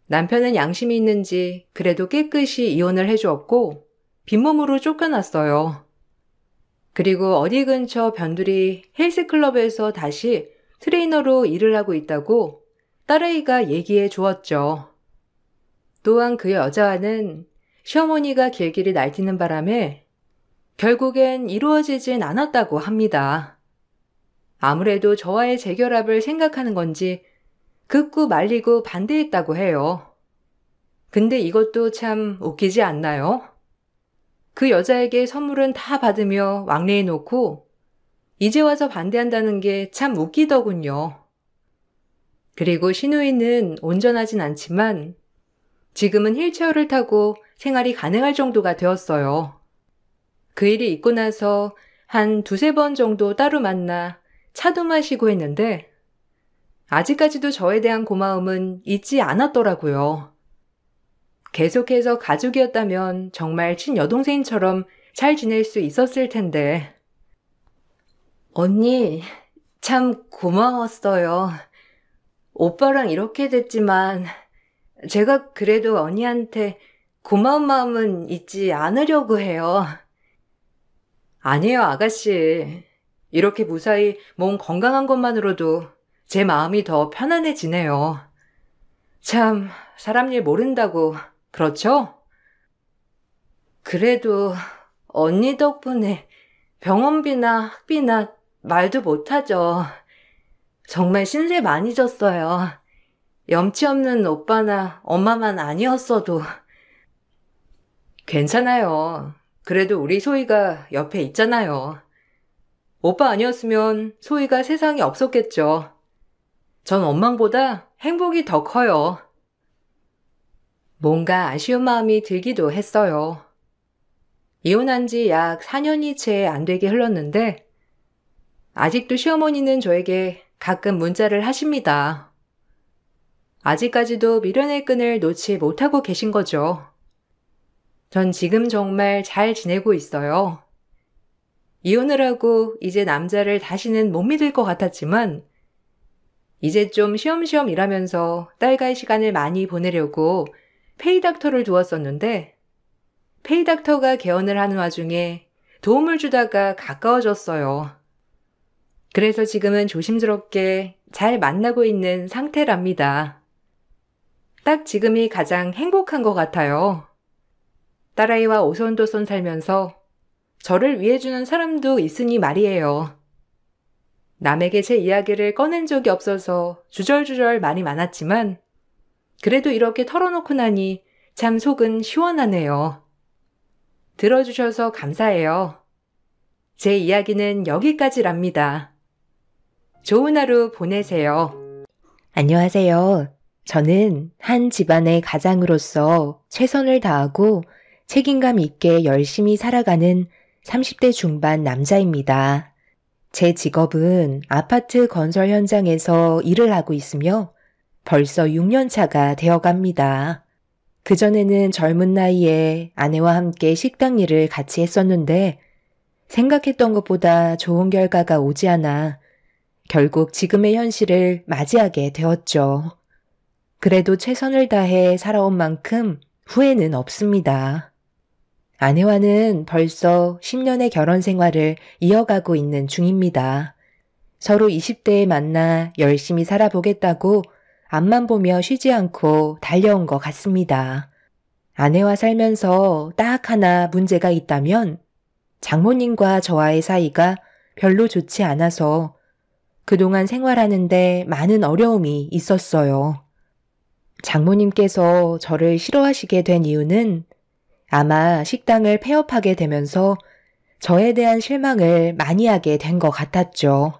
남편은 양심이 있는지 그래도 깨끗이 이혼을 해주었고 빈몸으로 쫓겨났어요. 그리고 어디 근처 변두리 헬스클럽에서 다시 트레이너로 일을 하고 있다고 딸아이가 얘기해 주었죠. 또한 그 여자와는 시어머니가 길길이 날뛰는 바람에 결국엔 이루어지진 않았다고 합니다. 아무래도 저와의 재결합을 생각하는 건지 극구 말리고 반대했다고 해요. 근데 이것도 참 웃기지 않나요? 그 여자에게 선물은 다 받으며 왕래해 놓고 이제 와서 반대한다는 게 참 웃기더군요. 그리고 시누이는 온전하진 않지만 지금은 휠체어를 타고 생활이 가능할 정도가 되었어요. 그 일이 있고 나서 한 2-3번 정도 따로 만나 차도 마시고 했는데 아직까지도 저에 대한 고마움은 잊지 않았더라고요. 계속해서 가족이었다면 정말 친여동생처럼 잘 지낼 수 있었을 텐데. 언니, 참 고마웠어요. 오빠랑 이렇게 됐지만 제가 그래도 언니한테 고마운 마음은 잊지 않으려고 해요. 아니에요, 아가씨. 이렇게 무사히 몸 건강한 것만으로도 제 마음이 더 편안해지네요. 참, 사람 일 모른다고, 그렇죠? 그래도 언니 덕분에 병원비나 학비나 말도 못하죠. 정말 신세 많이 졌어요. 염치 없는 오빠나 엄마만 아니었어도. 괜찮아요. 그래도 우리 소희가 옆에 있잖아요. 오빠 아니었으면 소희가 세상에 없었겠죠. 전 원망보다 행복이 더 커요. 뭔가 아쉬운 마음이 들기도 했어요. 이혼한 지 약 4년이 채 안 되게 흘렀는데 아직도 시어머니는 저에게 가끔 문자를 하십니다. 아직까지도 미련의 끈을 놓지 못하고 계신 거죠. 전 지금 정말 잘 지내고 있어요. 이혼을 하고 이제 남자를 다시는 못 믿을 것 같았지만 이제 좀 쉬엄쉬엄 일하면서 딸과의 시간을 많이 보내려고 페이닥터를 두었었는데 페이닥터가 개원을 하는 와중에 도움을 주다가 가까워졌어요. 그래서 지금은 조심스럽게 잘 만나고 있는 상태랍니다. 딱 지금이 가장 행복한 것 같아요. 딸아이와 오손도손 살면서 저를 위해주는 사람도 있으니 말이에요. 남에게 제 이야기를 꺼낸 적이 없어서 주절주절 말이 많았지만 그래도 이렇게 털어놓고 나니 참 속은 시원하네요. 들어주셔서 감사해요. 제 이야기는 여기까지랍니다. 좋은 하루 보내세요. 안녕하세요. 저는 한 집안의 가장으로서 최선을 다하고 책임감 있게 열심히 살아가는 30대 중반 남자입니다. 제 직업은 아파트 건설 현장에서 일을 하고 있으며 벌써 6년 차가 되어갑니다. 그전에는 젊은 나이에 아내와 함께 식당 일을 같이 했었는데 생각했던 것보다 좋은 결과가 오지 않아 결국 지금의 현실을 맞이하게 되었죠. 그래도 최선을 다해 살아온 만큼 후회는 없습니다. 아내와는 벌써 10년의 결혼 생활을 이어가고 있는 중입니다. 서로 20대에 만나 열심히 살아보겠다고 앞만 보며 쉬지 않고 달려온 것 같습니다. 아내와 살면서 딱 하나 문제가 있다면 장모님과 저와의 사이가 별로 좋지 않아서 그동안 생활하는데 많은 어려움이 있었어요. 장모님께서 저를 싫어하시게 된 이유는 아마 식당을 폐업하게 되면서 저에 대한 실망을 많이 하게 된 것 같았죠.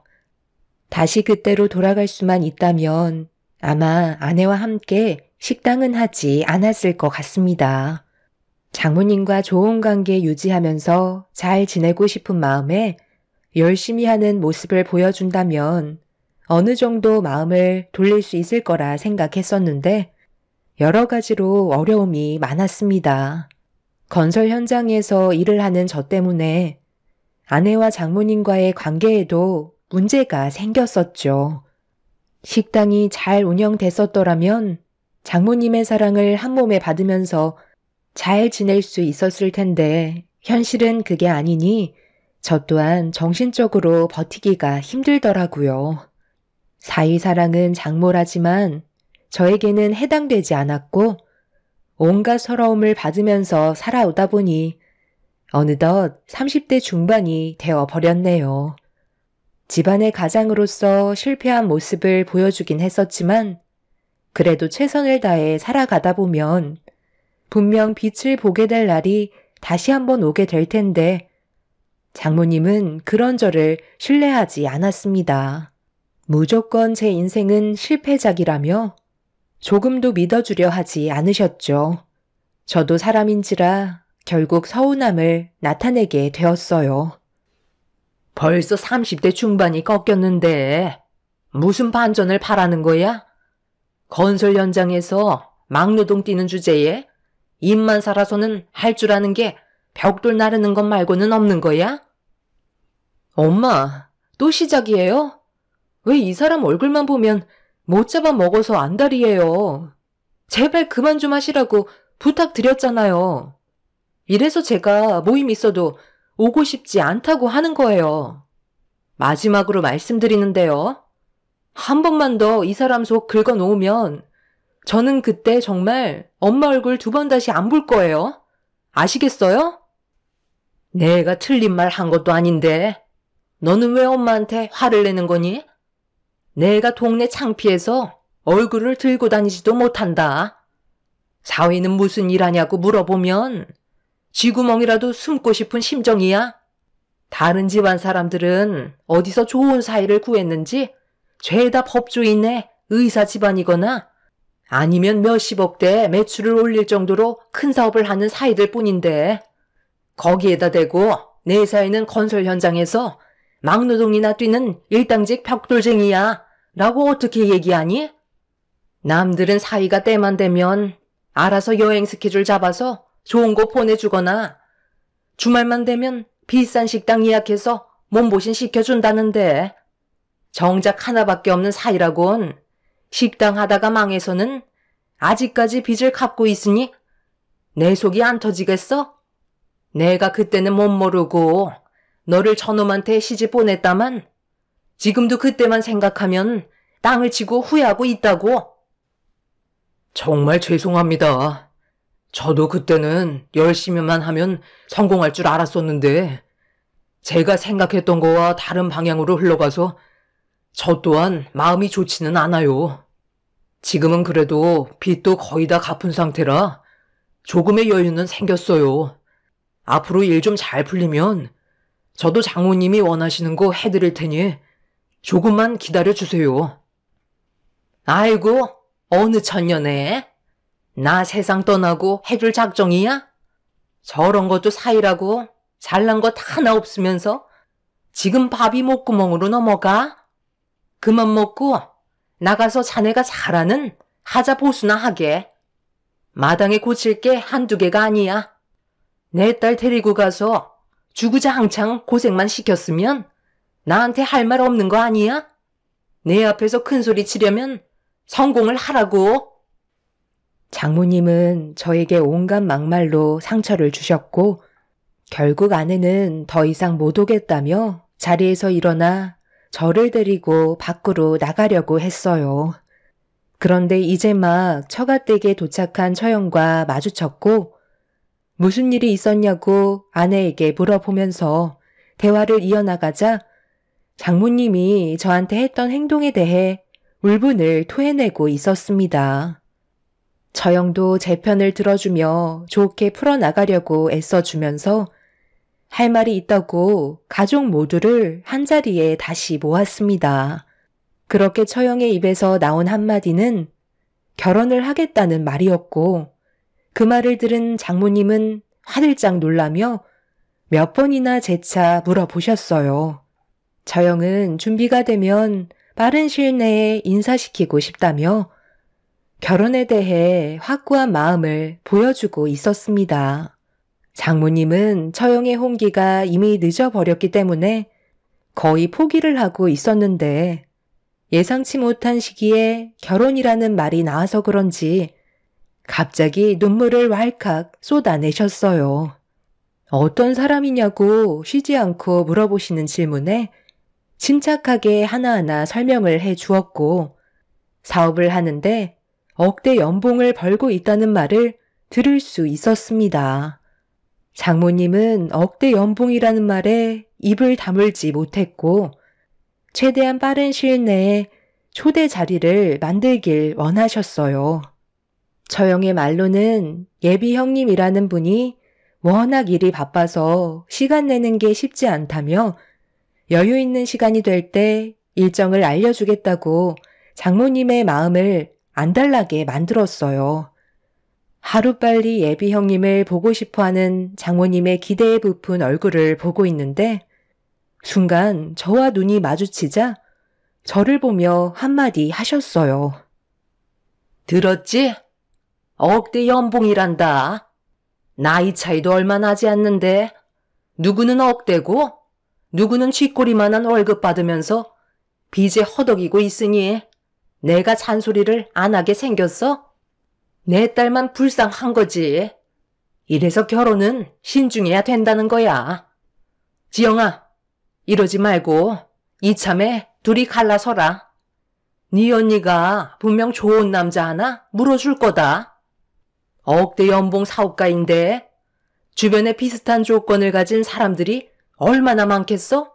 다시 그때로 돌아갈 수만 있다면 아마 아내와 함께 식당은 하지 않았을 것 같습니다. 장모님과 좋은 관계 유지하면서 잘 지내고 싶은 마음에 열심히 하는 모습을 보여준다면 어느 정도 마음을 돌릴 수 있을 거라 생각했었는데 여러 가지로 어려움이 많았습니다. 건설 현장에서 일을 하는 저 때문에 아내와 장모님과의 관계에도 문제가 생겼었죠. 식당이 잘 운영됐었더라면 장모님의 사랑을 한 몸에 받으면서 잘 지낼 수 있었을 텐데 현실은 그게 아니니 저 또한 정신적으로 버티기가 힘들더라고요. 사위사랑은 장모라지만 저에게는 해당되지 않았고 온갖 서러움을 받으면서 살아오다 보니 어느덧 30대 중반이 되어버렸네요. 집안의 가장으로서 실패한 모습을 보여주긴 했었지만 그래도 최선을 다해 살아가다 보면 분명 빛을 보게 될 날이 다시 한번 오게 될 텐데 장모님은 그런 저를 신뢰하지 않았습니다. 무조건 제 인생은 실패작이라며 조금도 믿어주려 하지 않으셨죠. 저도 사람인지라 결국 서운함을 나타내게 되었어요. 벌써 30대 중반이 꺾였는데 무슨 반전을 바라는 거야? 건설 현장에서 막노동 뛰는 주제에 입만 살아서는 할 줄 아는 게 벽돌 나르는 것 말고는 없는 거야? 엄마, 또 시작이에요? 왜 이 사람 얼굴만 보면 못 잡아 먹어서 안달이에요. 제발 그만 좀 하시라고 부탁드렸잖아요. 이래서 제가 모임 있어도 오고 싶지 않다고 하는 거예요. 마지막으로 말씀드리는데요. 한 번만 더 이 사람 속 긁어놓으면 저는 그때 정말 엄마 얼굴 2번 다시 안 볼 거예요. 아시겠어요? 내가 틀린 말 한 것도 아닌데 너는 왜 엄마한테 화를 내는 거니? 내가 동네 창피해서 얼굴을 들고 다니지도 못한다. 사위는 무슨 일 하냐고 물어보면 쥐구멍이라도 숨고 싶은 심정이야. 다른 집안 사람들은 어디서 좋은 사위를 구했는지 죄다 법조인의 의사 집안이거나 아니면 몇십억대 매출을 올릴 정도로 큰 사업을 하는 사위들 뿐인데 거기에다 대고 내 사위는 건설 현장에서 막노동이나 뛰는 일당직 벽돌쟁이야 라고 어떻게 얘기하니? 남들은 사위가 때만 되면 알아서 여행 스케줄 잡아서 좋은 거 보내주거나 주말만 되면 비싼 식당 예약해서 몸보신 시켜준다는데 정작 하나밖에 없는 사이라곤 식당 하다가 망해서는 아직까지 빚을 갚고 있으니 내 속이 안 터지겠어? 내가 그때는 못 모르고 너를 저놈한테 시집 보냈다만 지금도 그때만 생각하면 땅을 치고 후회하고 있다고. 정말 죄송합니다. 저도 그때는 열심히만 하면 성공할 줄 알았었는데 제가 생각했던 거와 다른 방향으로 흘러가서 저 또한 마음이 좋지는 않아요. 지금은 그래도 빚도 거의 다 갚은 상태라 조금의 여유는 생겼어요. 앞으로 일 좀 잘 풀리면 저도 장모님이 원하시는 거 해드릴 테니 조금만 기다려주세요. 아이고, 어느 천년에? 나 세상 떠나고 해줄 작정이야? 저런 것도 사이라고 잘난 것 하나 없으면서 지금 밥이 목구멍으로 넘어가? 그만 먹고 나가서 자네가 잘하는 하자 보수나 하게. 마당에 고칠 게 한두 개가 아니야. 내 딸 데리고 가서 주구장창 고생만 시켰으면 나한테 할 말 없는 거 아니야? 내 앞에서 큰소리 치려면 성공을 하라고. 장모님은 저에게 온갖 막말로 상처를 주셨고 결국 아내는 더 이상 못 오겠다며 자리에서 일어나 저를 데리고 밖으로 나가려고 했어요. 그런데 이제 막 처갓댁에 도착한 처형과 마주쳤고 무슨 일이 있었냐고 아내에게 물어보면서 대화를 이어나가자 장모님이 저한테 했던 행동에 대해 울분을 토해내고 있었습니다. 처형도 제 편을 들어주며 좋게 풀어나가려고 애써주면서 할 말이 있다고 가족 모두를 한자리에 다시 모았습니다. 그렇게 처형의 입에서 나온 한마디는 결혼을 하겠다는 말이었고 그 말을 들은 장모님은 화들짝 놀라며 몇 번이나 재차 물어보셨어요. 처형은 준비가 되면 빠른 시일 내에 인사시키고 싶다며 결혼에 대해 확고한 마음을 보여주고 있었습니다. 장모님은 처형의 홍기가 이미 늦어버렸기 때문에 거의 포기를 하고 있었는데 예상치 못한 시기에 결혼이라는 말이 나와서 그런지 갑자기 눈물을 왈칵 쏟아내셨어요. 어떤 사람이냐고 쉬지 않고 물어보시는 질문에 침착하게 하나하나 설명을 해 주었고 사업을 하는데 억대 연봉을 벌고 있다는 말을 들을 수 있었습니다. 장모님은 억대 연봉이라는 말에 입을 다물지 못했고 최대한 빠른 시일 내에 초대 자리를 만들길 원하셨어요. 처형의 말로는 예비 형님이라는 분이 워낙 일이 바빠서 시간 내는 게 쉽지 않다며 여유 있는 시간이 될 때 일정을 알려주겠다고 장모님의 마음을 안달나게 만들었어요. 하루빨리 예비 형님을 보고 싶어하는 장모님의 기대에 부푼 얼굴을 보고 있는데 순간 저와 눈이 마주치자 저를 보며 한마디 하셨어요. 들었지? 억대 연봉이란다. 나이 차이도 얼마 나지 않는데 누구는 억대고 누구는 쥐꼬리만한 월급 받으면서 빚에 허덕이고 있으니 내가 잔소리를 안 하게 생겼어? 내 딸만 불쌍한 거지. 이래서 결혼은 신중해야 된다는 거야. 지영아, 이러지 말고 이참에 둘이 갈라서라. 네 언니가 분명 좋은 남자 하나 물어줄 거다. 억대 연봉 사업가인데 주변에 비슷한 조건을 가진 사람들이 얼마나 많겠어?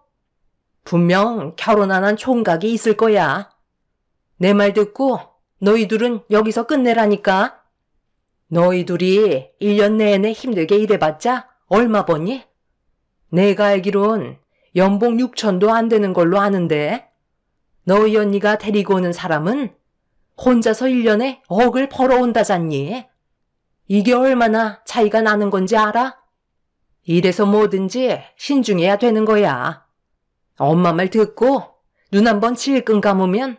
분명 결혼 안 한 총각이 있을 거야. 내 말 듣고 너희 둘은 여기서 끝내라니까. 너희 둘이 1년 내내 힘들게 일해봤자 얼마 버니? 내가 알기론 연봉 6천도 안 되는 걸로 아는데 너희 언니가 데리고 오는 사람은 혼자서 1년에 억을 벌어온다잖니. 이게 얼마나 차이가 나는 건지 알아? 이래서 뭐든지 신중해야 되는 거야. 엄마 말 듣고 눈 한번 질끈 감으면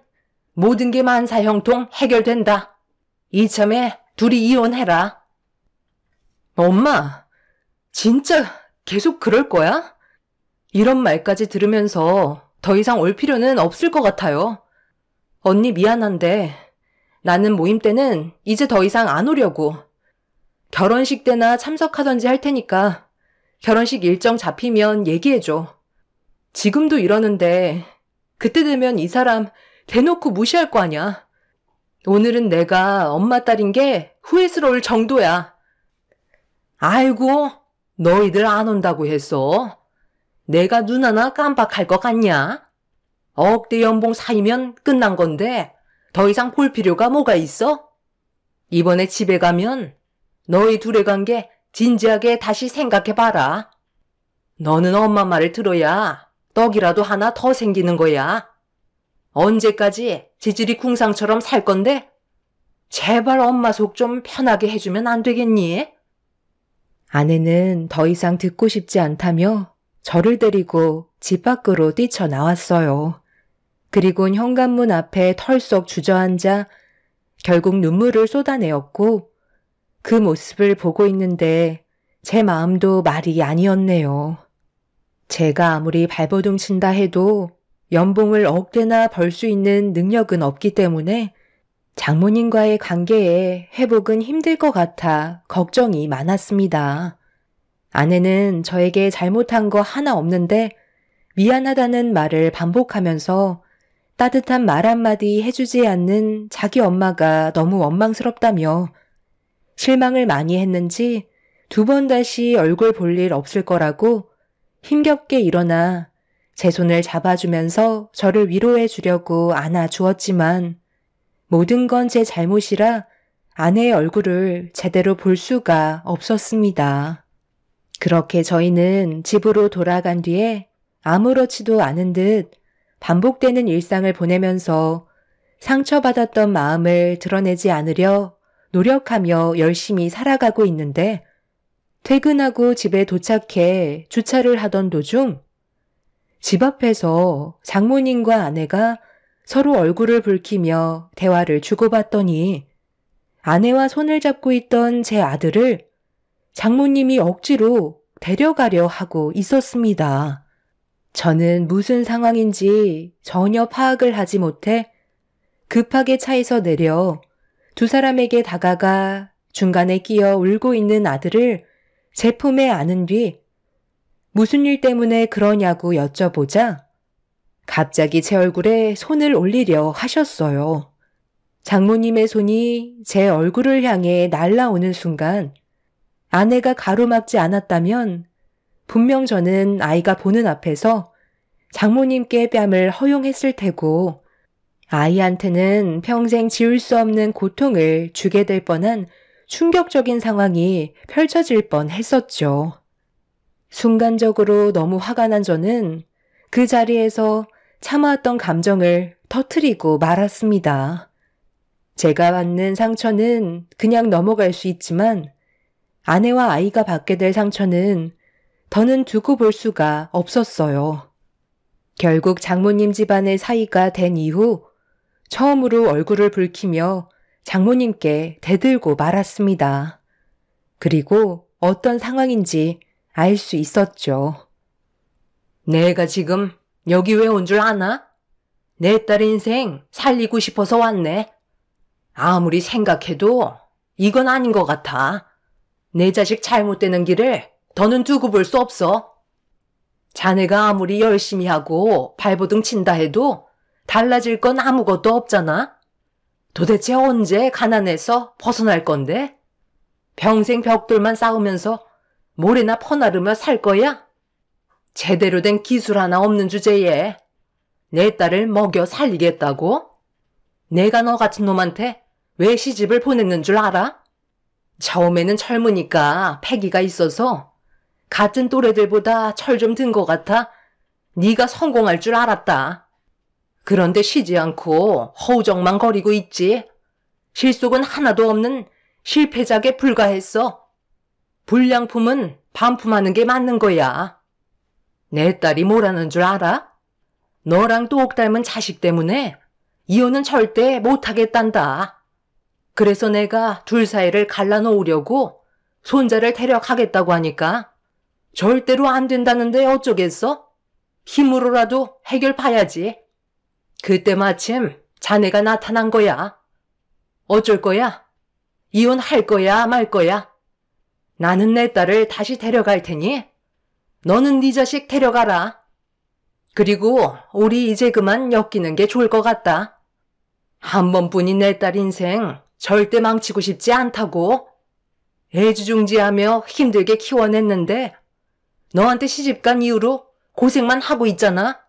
모든 게 만사형통 해결된다. 이참에 둘이 이혼해라. 엄마, 진짜 계속 그럴 거야? 이런 말까지 들으면서 더 이상 올 필요는 없을 것 같아요. 언니 미안한데 나는 모임 때는 이제 더 이상 안 오려고. 결혼식 때나 참석하던지 할 테니까 결혼식 일정 잡히면 얘기해줘. 지금도 이러는데 그때 되면 이 사람 대놓고 무시할 거 아냐. 오늘은 내가 엄마 딸인 게 후회스러울 정도야. 아이고, 너희들 안 온다고 했어. 내가 눈 하나 깜빡할 것 같냐? 억대 연봉 사이면 끝난 건데 더 이상 볼 필요가 뭐가 있어? 이번에 집에 가면 너희 둘의 관계 진지하게 다시 생각해봐라. 너는 엄마 말을 들어야 떡이라도 하나 더 생기는 거야. 언제까지 지질이 궁상처럼 살 건데? 제발 엄마 속 좀 편하게 해주면 안 되겠니? 아내는 더 이상 듣고 싶지 않다며 저를 데리고 집 밖으로 뛰쳐나왔어요. 그리곤 현관문 앞에 털썩 주저앉아 결국 눈물을 쏟아내었고 그 모습을 보고 있는데 제 마음도 말이 아니었네요. 제가 아무리 발버둥 친다 해도 연봉을 억대나 벌 수 있는 능력은 없기 때문에 장모님과의 관계에 회복은 힘들 것 같아 걱정이 많았습니다. 아내는 저에게 잘못한 거 하나 없는데 미안하다는 말을 반복하면서 따뜻한 말 한마디 해주지 않는 자기 엄마가 너무 원망스럽다며 실망을 많이 했는지 2번 다시 얼굴 볼 일 없을 거라고 힘겹게 일어나 제 손을 잡아주면서 저를 위로해 주려고 안아주었지만 모든 건 제 잘못이라 아내의 얼굴을 제대로 볼 수가 없었습니다. 그렇게 저희는 집으로 돌아간 뒤에 아무렇지도 않은 듯 반복되는 일상을 보내면서 상처받았던 마음을 드러내지 않으려 노력하며 열심히 살아가고 있는데 퇴근하고 집에 도착해 주차를 하던 도중 집 앞에서 장모님과 아내가 서로 얼굴을 붉히며 대화를 주고받더니 아내와 손을 잡고 있던 제 아들을 장모님이 억지로 데려가려 하고 있었습니다. 저는 무슨 상황인지 전혀 파악을 하지 못해 급하게 차에서 내려 2 사람에게 다가가 중간에 끼어 울고 있는 아들을 제 품에 안은 뒤 무슨 일 때문에 그러냐고 여쭤보자 갑자기 제 얼굴에 손을 올리려 하셨어요. 장모님의 손이 제 얼굴을 향해 날아오는 순간 아내가 가로막지 않았다면 분명 저는 아이가 보는 앞에서 장모님께 뺨을 허용했을 테고 아이한테는 평생 지울 수 없는 고통을 주게 될 뻔한 충격적인 상황이 펼쳐질 뻔 했었죠. 순간적으로 너무 화가 난 저는 그 자리에서 참아왔던 감정을 터뜨리고 말았습니다. 제가 받는 상처는 그냥 넘어갈 수 있지만 아내와 아이가 받게 될 상처는 더는 두고 볼 수가 없었어요. 결국 장모님 집안의 사이가 된 이후 처음으로 얼굴을 붉히며 장모님께 대들고 말았습니다. 그리고 어떤 상황인지 알 수 있었죠. 내가 지금 여기 왜 온 줄 아나? 내 딸 인생 살리고 싶어서 왔네. 아무리 생각해도 이건 아닌 것 같아. 내 자식 잘못되는 길을 더는 두고 볼 수 없어. 자네가 아무리 열심히 하고 발버둥 친다 해도 달라질 건 아무것도 없잖아. 도대체 언제 가난해서 벗어날 건데? 평생 벽돌만 쌓으면서 모래나 퍼나르며 살 거야? 제대로 된 기술 하나 없는 주제에 내 딸을 먹여 살리겠다고? 내가 너 같은 놈한테 왜 시집을 보냈는 줄 알아? 처음에는 젊으니까 패기가 있어서 같은 또래들보다 철 좀 든 것 같아 네가 성공할 줄 알았다. 그런데 쉬지 않고 허우적만 거리고 있지. 실속은 하나도 없는 실패작에 불과했어. 불량품은 반품하는 게 맞는 거야. 내 딸이 뭐라는 줄 알아? 너랑 똑 닮은 자식 때문에 이혼은 절대 못하겠단다. 그래서 내가 둘 사이를 갈라놓으려고 손자를 데려가겠다고 하니까 절대로 안 된다는데 어쩌겠어? 힘으로라도 해결 봐야지. 그때 마침 자네가 나타난 거야. 어쩔 거야? 이혼할 거야, 말 거야? 나는 내 딸을 다시 데려갈 테니 너는 네 자식 데려가라. 그리고 우리 이제 그만 엮이는 게 좋을 것 같다. 한 번뿐인 내 딸 인생 절대 망치고 싶지 않다고. 애지중지하며 힘들게 키워냈는데 너한테 시집간 이후로 고생만 하고 있잖아.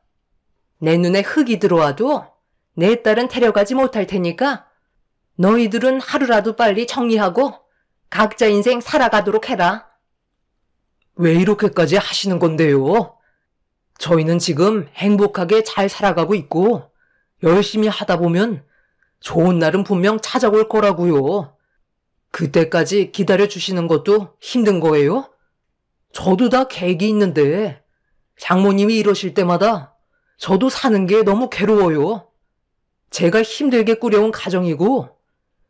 내 눈에 흙이 들어와도 내 딸은 데려가지 못할 테니까 너희들은 하루라도 빨리 정리하고 각자 인생 살아가도록 해라. 왜 이렇게까지 하시는 건데요? 저희는 지금 행복하게 잘 살아가고 있고 열심히 하다 보면 좋은 날은 분명 찾아올 거라고요. 그때까지 기다려주시는 것도 힘든 거예요? 저도 다 계획이 있는데 장모님이 이러실 때마다 저도 사는 게 너무 괴로워요. 제가 힘들게 꾸려온 가정이고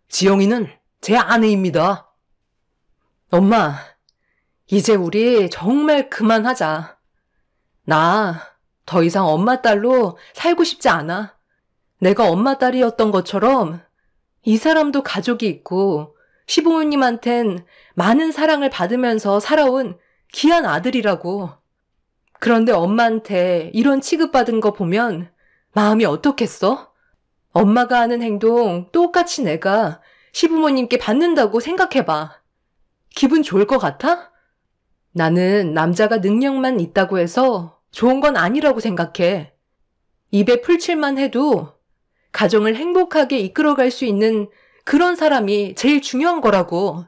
지영이는 제 아내입니다. 엄마, 이제 우리 정말 그만하자. 나 더 이상 엄마 딸로 살고 싶지 않아. 내가 엄마 딸이었던 것처럼 이 사람도 가족이 있고 시부모님한텐 많은 사랑을 받으면서 살아온 귀한 아들이라고. 그런데 엄마한테 이런 취급받은 거 보면 마음이 어떻겠어? 엄마가 하는 행동 똑같이 내가 시부모님께 받는다고 생각해봐. 기분 좋을 것 같아? 나는 남자가 능력만 있다고 해서 좋은 건 아니라고 생각해. 입에 풀칠만 해도 가정을 행복하게 이끌어갈 수 있는 그런 사람이 제일 중요한 거라고.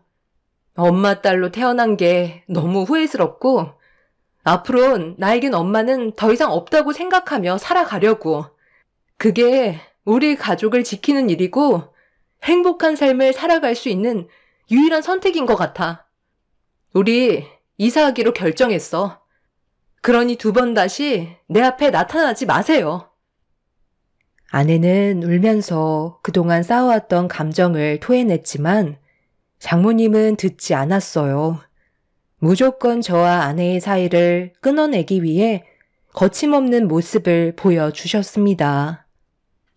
엄마 딸로 태어난 게 너무 후회스럽고 앞으론 나에겐 엄마는 더 이상 없다고 생각하며 살아가려고. 그게 우리 가족을 지키는 일이고 행복한 삶을 살아갈 수 있는 유일한 선택인 것 같아. 우리 이사하기로 결정했어. 그러니 2번 다시 내 앞에 나타나지 마세요. 아내는 울면서 그동안 쌓아왔던 감정을 토해냈지만 장모님은 듣지 않았어요. 무조건 저와 아내의 사이를 끊어내기 위해 거침없는 모습을 보여주셨습니다.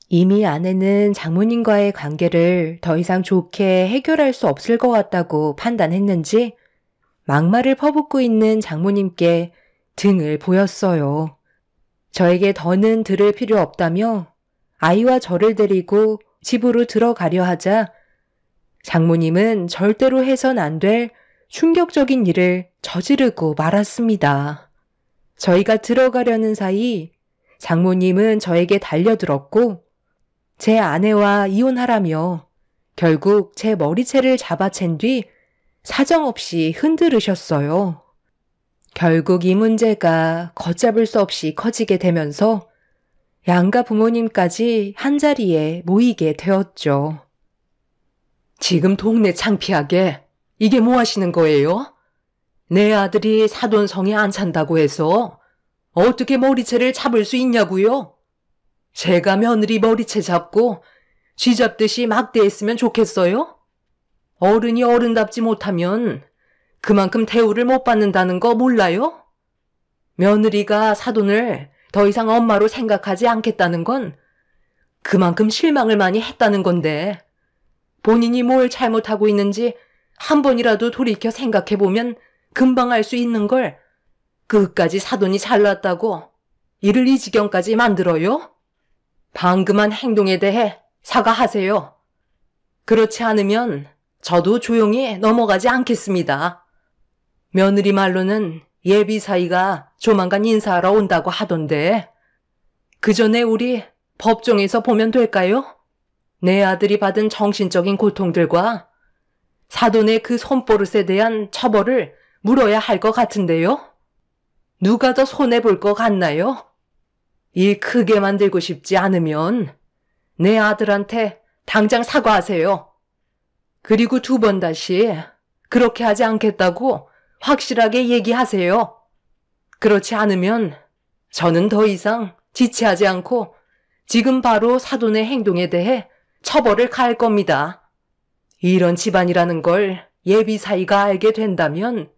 이미 아내는 장모님과의 관계를 더 이상 좋게 해결할 수 없을 것 같다고 판단했는지 막말을 퍼붓고 있는 장모님께 등을 보였어요. 저에게 더는 들을 필요 없다며 아이와 저를 데리고 집으로 들어가려 하자 장모님은 절대로 해선 안 될 충격적인 일을 저지르고 말았습니다. 저희가 들어가려는 사이 장모님은 저에게 달려들었고 제 아내와 이혼하라며 결국 제 머리채를 잡아챈 뒤 사정없이 흔들으셨어요. 결국 이 문제가 걷잡을 수 없이 커지게 되면서 양가 부모님까지 한자리에 모이게 되었죠. 지금 동네 창피하게 이게 뭐 하시는 거예요? 내 아들이 사돈성에 안 찬다고 해서 어떻게 머리채를 잡을 수 있냐고요? 제가 며느리 머리채 잡고 쥐잡듯이 막대했으면 좋겠어요? 어른이 어른답지 못하면 그만큼 대우를 못 받는다는 거 몰라요? 며느리가 사돈을 더 이상 엄마로 생각하지 않겠다는 건 그만큼 실망을 많이 했다는 건데 본인이 뭘 잘못하고 있는지 한 번이라도 돌이켜 생각해보면 금방 알 수 있는 걸 끝까지 사돈이 잘났다고 이를 이 지경까지 만들어요? 방금한 행동에 대해 사과하세요. 그렇지 않으면 저도 조용히 넘어가지 않겠습니다. 며느리 말로는 예비 사이가 조만간 인사하러 온다고 하던데 그 전에 우리 법정에서 보면 될까요? 내 아들이 받은 정신적인 고통들과 사돈의 그 손버릇에 대한 처벌을 물어야 할 것 같은데요? 누가 더 손해볼 것 같나요? 일 크게 만들고 싶지 않으면 내 아들한테 당장 사과하세요. 그리고 2번 다시 그렇게 하지 않겠다고 확실하게 얘기하세요. 그렇지 않으면 저는 더 이상 지체하지 않고 지금 바로 사돈의 행동에 대해 처벌을 가할 겁니다. 이런 집안이라는 걸 예비 사이가 알게 된다면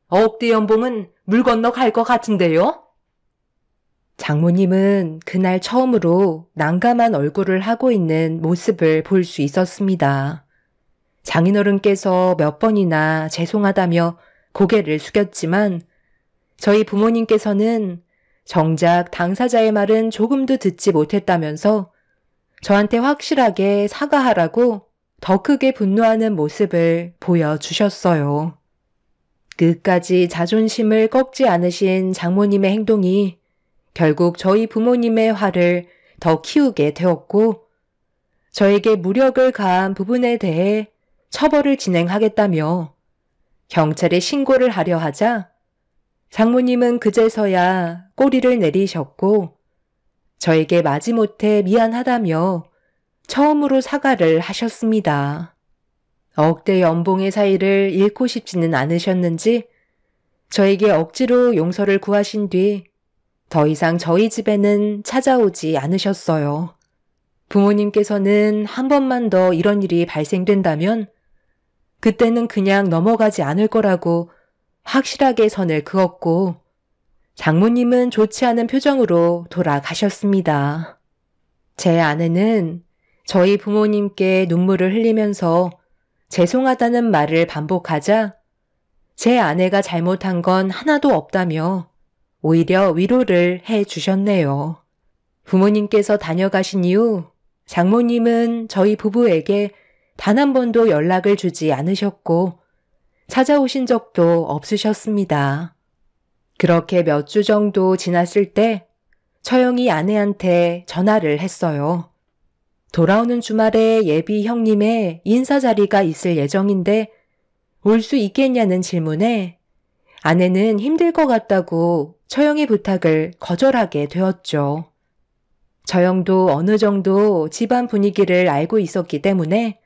억대 연봉은 물 건너 갈 것 같은데요? 장모님은 그날 처음으로 난감한 얼굴을 하고 있는 모습을 볼 수 있었습니다. 장인어른께서 몇 번이나 죄송하다며 고개를 숙였지만 저희 부모님께서는 정작 당사자의 말은 조금도 듣지 못했다면서 저한테 확실하게 사과하라고 더 크게 분노하는 모습을 보여주셨어요. 끝까지 자존심을 꺾지 않으신 장모님의 행동이 결국 저희 부모님의 화를 더 키우게 되었고 저에게 무력을 가한 부분에 대해 처벌을 진행하겠다며 경찰에 신고를 하려 하자 장모님은 그제서야 꼬리를 내리셨고 저에게 마지못해 미안하다며 처음으로 사과를 하셨습니다. 억대 연봉의 사이를 잃고 싶지는 않으셨는지 저에게 억지로 용서를 구하신 뒤 더 이상 저희 집에는 찾아오지 않으셨어요. 부모님께서는 한 번만 더 이런 일이 발생된다면 그때는 그냥 넘어가지 않을 거라고 확실하게 선을 그었고 장모님은 좋지 않은 표정으로 돌아가셨습니다. 제 아내는 저희 부모님께 눈물을 흘리면서 죄송하다는 말을 반복하자 제 아내가 잘못한 건 하나도 없다며 오히려 위로를 해 주셨네요. 부모님께서 다녀가신 이후 장모님은 저희 부부에게 단 한 번도 연락을 주지 않으셨고 찾아오신 적도 없으셨습니다. 그렇게 몇 주 정도 지났을 때 처형이 아내한테 전화를 했어요. 돌아오는 주말에 예비 형님의 인사 자리가 있을 예정인데 올 수 있겠냐는 질문에 아내는 힘들 것 같다고 처형의 부탁을 거절하게 되었죠. 처형도 어느 정도 집안 분위기를 알고 있었기 때문에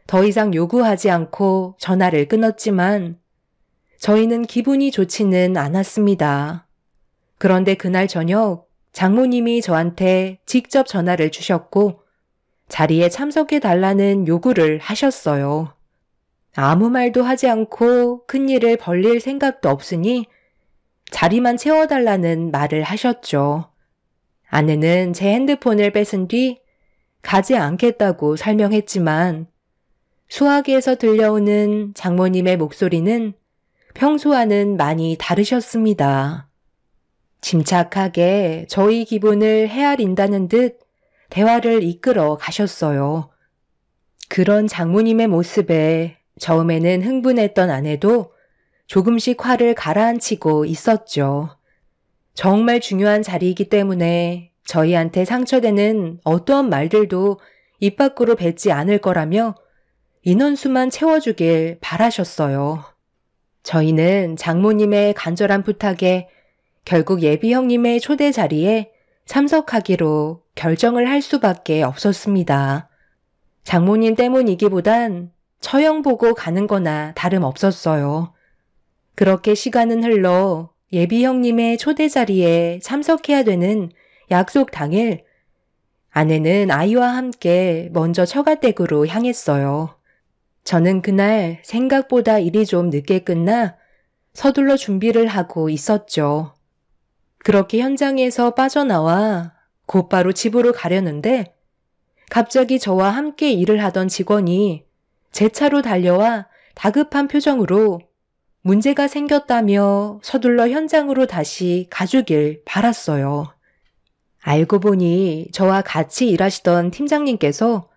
더 이상 요구하지 않고 전화를 끊었지만 저희는 기분이 좋지는 않았습니다. 그런데 그날 저녁 장모님이 저한테 직접 전화를 주셨고 자리에 참석해 달라는 요구를 하셨어요. 아무 말도 하지 않고 큰일을 벌릴 생각도 없으니 자리만 채워달라는 말을 하셨죠. 아내는 제 핸드폰을 뺏은 뒤 가지 않겠다고 설명했지만 수화기에서 들려오는 장모님의 목소리는 평소와는 많이 다르셨습니다. 침착하게 저희 기분을 헤아린다는 듯 대화를 이끌어 가셨어요. 그런 장모님의 모습에 처음에는 흥분했던 아내도 조금씩 화를 가라앉히고 있었죠. 정말 중요한 자리이기 때문에 저희한테 상처되는 어떠한 말들도 입 밖으로 뱉지 않을 거라며 인원수만 채워주길 바라셨어요. 저희는 장모님의 간절한 부탁에 결국 예비 형님의 초대 자리에 참석하기로 결정을 할 수밖에 없었습니다. 장모님 때문이기보단 처형 보고 가는 거나 다름없었어요. 그렇게 시간은 흘러 예비 형님의 초대 자리에 참석해야 되는 약속 당일 아내는 아이와 함께 먼저 처가댁으로 향했어요. 저는 그날 생각보다 일이 좀 늦게 끝나 서둘러 준비를 하고 있었죠. 그렇게 현장에서 빠져나와 곧바로 집으로 가려는데 갑자기 저와 함께 일을 하던 직원이 제 차로 달려와 다급한 표정으로 문제가 생겼다며 서둘러 현장으로 다시 가주길 바랐어요. 알고 보니 저와 같이 일하시던 팀장님께서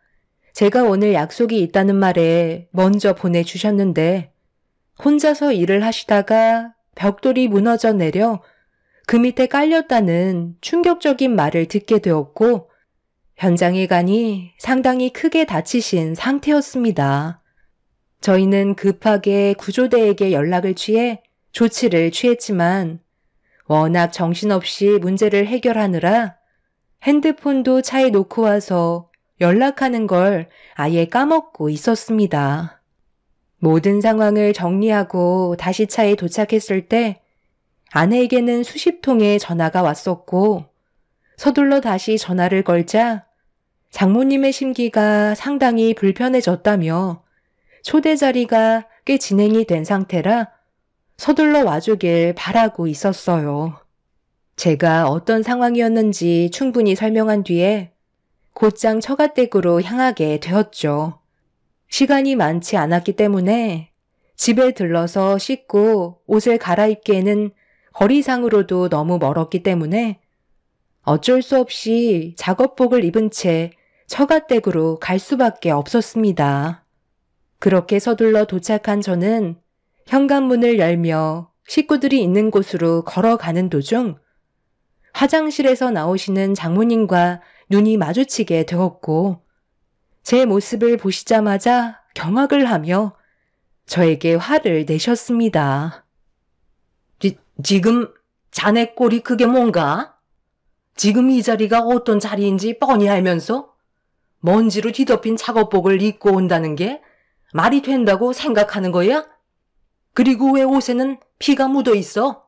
제가 오늘 약속이 있다는 말에 먼저 보내주셨는데 혼자서 일을 하시다가 벽돌이 무너져 내려 그 밑에 깔렸다는 충격적인 말을 듣게 되었고 현장에 가니 상당히 크게 다치신 상태였습니다. 저희는 급하게 구조대에게 연락을 취해 조치를 취했지만 워낙 정신없이 문제를 해결하느라 핸드폰도 차에 놓고 와서 연락하는 걸 아예 까먹고 있었습니다. 모든 상황을 정리하고 다시 차에 도착했을 때 아내에게는 수십 통의 전화가 왔었고 서둘러 다시 전화를 걸자 장모님의 심기가 상당히 불편해졌다며 초대 자리가 꽤 진행이 된 상태라 서둘러 와주길 바라고 있었어요. 제가 어떤 상황이었는지 충분히 설명한 뒤에 곧장 처가댁으로 향하게 되었죠. 시간이 많지 않았기 때문에 집에 들러서 씻고 옷을 갈아입기에는 거리상으로도 너무 멀었기 때문에 어쩔 수 없이 작업복을 입은 채 처가댁으로 갈 수밖에 없었습니다. 그렇게 서둘러 도착한 저는 현관문을 열며 식구들이 있는 곳으로 걸어가는 도중 화장실에서 나오시는 장모님과 눈이 마주치게 되었고 제 모습을 보시자마자 경악을 하며 저에게 화를 내셨습니다. 지금 자네 꼴이 그게 뭔가? 지금 이 자리가 어떤 자리인지 뻔히 알면서 먼지로 뒤덮인 작업복을 입고 온다는 게 말이 된다고 생각하는 거야? 그리고 왜 옷에는 피가 묻어 있어?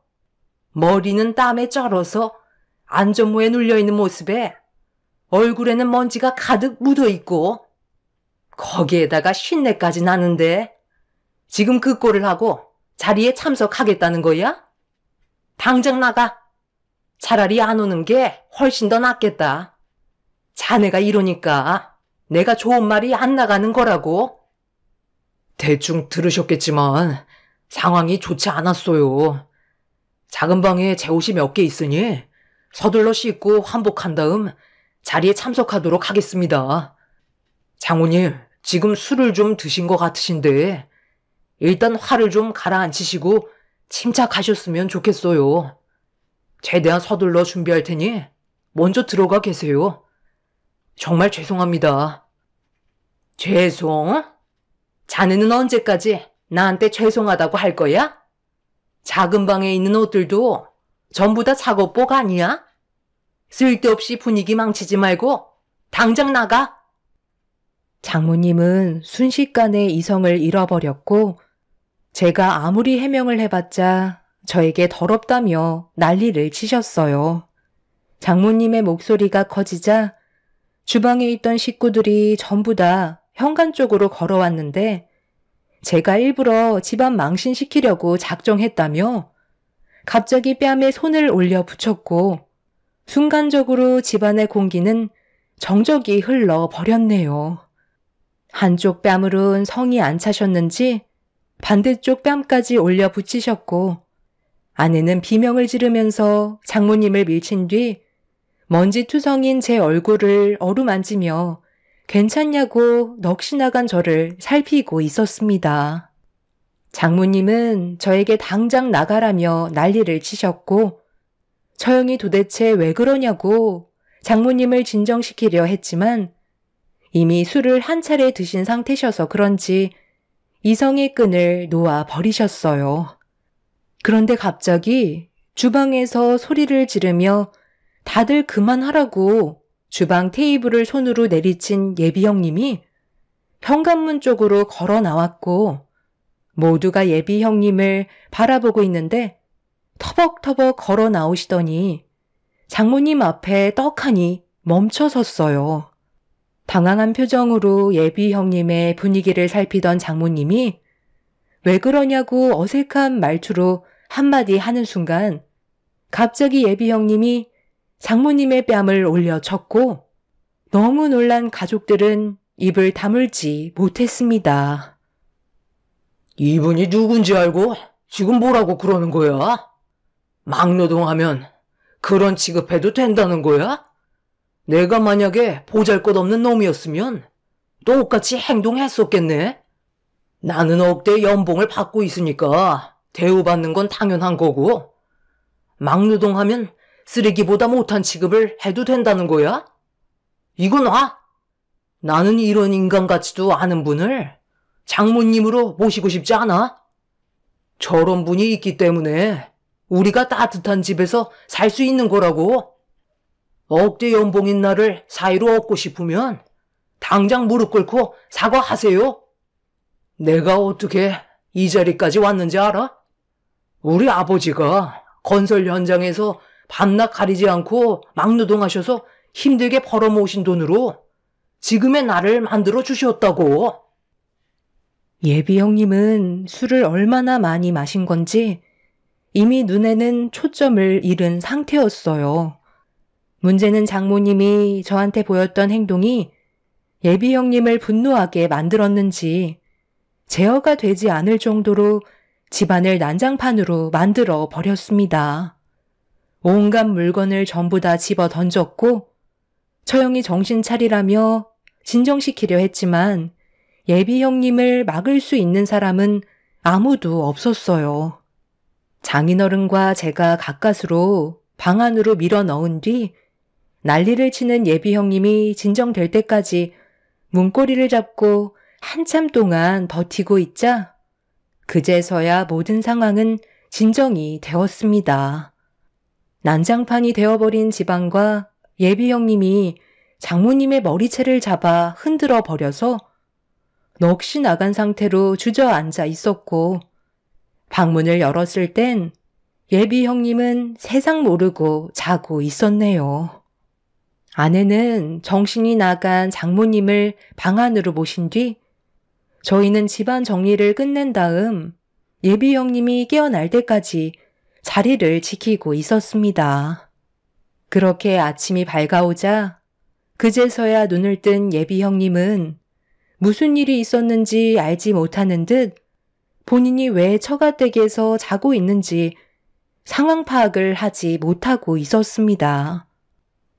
머리는 땀에 쩔어서 안전모에 눌려있는 모습에 얼굴에는 먼지가 가득 묻어 있고 거기에다가 쉰내까지 나는데 지금 그 꼴을 하고 자리에 참석하겠다는 거야? 당장 나가. 차라리 안 오는 게 훨씬 더 낫겠다. 자네가 이러니까 내가 좋은 말이 안 나가는 거라고. 대충 들으셨겠지만 상황이 좋지 않았어요. 작은 방에 제 옷이 몇 개 있으니 서둘러 씻고 환복한 다음 자리에 참석하도록 하겠습니다. 장모님, 지금 술을 좀 드신 것 같으신데 일단 화를 좀 가라앉히시고 침착하셨으면 좋겠어요. 최대한 서둘러 준비할 테니 먼저 들어가 계세요. 정말 죄송합니다. 죄송? 자네는 언제까지 나한테 죄송하다고 할 거야? 작은 방에 있는 옷들도 전부 다 작업복 아니야? 쓸데없이 분위기 망치지 말고 당장 나가. 장모님은 순식간에 이성을 잃어버렸고 제가 아무리 해명을 해봤자 저에게 더럽다며 난리를 치셨어요. 장모님의 목소리가 커지자 주방에 있던 식구들이 전부 다 현관 쪽으로 걸어왔는데 제가 일부러 집안 망신시키려고 작정했다며 갑자기 뺨에 손을 올려 붙였고 순간적으로 집안의 공기는 정적이 흘러버렸네요. 한쪽 뺨으론 성이 안 차셨는지 반대쪽 뺨까지 올려 붙이셨고 아내는 비명을 지르면서 장모님을 밀친 뒤 먼지투성인 제 얼굴을 어루만지며 괜찮냐고 넋이 나간 저를 살피고 있었습니다. 장모님은 저에게 당장 나가라며 난리를 치셨고 처형이 도대체 왜 그러냐고 장모님을 진정시키려 했지만 이미 술을 한 차례 드신 상태셔서 그런지 이성의 끈을 놓아 버리셨어요. 그런데 갑자기 주방에서 소리를 지르며 다들 그만하라고 주방 테이블을 손으로 내리친 예비 형님이 현관문 쪽으로 걸어 나왔고 모두가 예비 형님을 바라보고 있는데 터벅터벅 걸어 나오시더니 장모님 앞에 떡하니 멈춰 섰어요. 당황한 표정으로 예비 형님의 분위기를 살피던 장모님이 왜 그러냐고 어색한 말투로 한마디 하는 순간 갑자기 예비 형님이 장모님의 뺨을 올려 쳤고 너무 놀란 가족들은 입을 다물지 못했습니다. 이분이 누군지 알고 지금 뭐라고 그러는 거야? 막노동하면 그런 취급해도 된다는 거야? 내가 만약에 보잘것없는 놈이었으면 똑같이 행동했었겠네? 나는 억대 연봉을 받고 있으니까 대우받는 건 당연한 거고 막노동하면 쓰레기보다 못한 취급을 해도 된다는 거야? 이거 놔! 나는 이런 인간 같지도 않은 분을 장모님으로 모시고 싶지 않아. 저런 분이 있기 때문에 우리가 따뜻한 집에서 살 수 있는 거라고. 억대 연봉인 나를 사이로 얻고 싶으면 당장 무릎 꿇고 사과하세요. 내가 어떻게 이 자리까지 왔는지 알아? 우리 아버지가 건설 현장에서 밤낮 가리지 않고 막노동하셔서 힘들게 벌어모으신 돈으로 지금의 나를 만들어 주셨다고. 예비 형님은 술을 얼마나 많이 마신 건지 이미 눈에는 초점을 잃은 상태였어요. 문제는 장모님이 저한테 보였던 행동이 예비 형님을 분노하게 만들었는지 제어가 되지 않을 정도로 집안을 난장판으로 만들어 버렸습니다. 온갖 물건을 전부 다 집어 던졌고 처형이 정신 차리라며 진정시키려 했지만 예비 형님을 막을 수 있는 사람은 아무도 없었어요. 장인어른과 제가 가까스로 방 안으로 밀어 넣은 뒤 난리를 치는 예비 형님이 진정될 때까지 문고리를 잡고 한참 동안 버티고 있자 그제서야 모든 상황은 진정이 되었습니다. 난장판이 되어버린 집안과 예비 형님이 장모님의 머리채를 잡아 흔들어 버려서 넋이 나간 상태로 주저앉아 있었고 방문을 열었을 땐 예비 형님은 세상 모르고 자고 있었네요. 아내는 정신이 나간 장모님을 방 안으로 모신 뒤 저희는 집안 정리를 끝낸 다음 예비 형님이 깨어날 때까지 자리를 지키고 있었습니다. 그렇게 아침이 밝아오자 그제서야 눈을 뜬 예비 형님은 무슨 일이 있었는지 알지 못하는 듯 본인이 왜 처가댁에서 자고 있는지 상황 파악을 하지 못하고 있었습니다.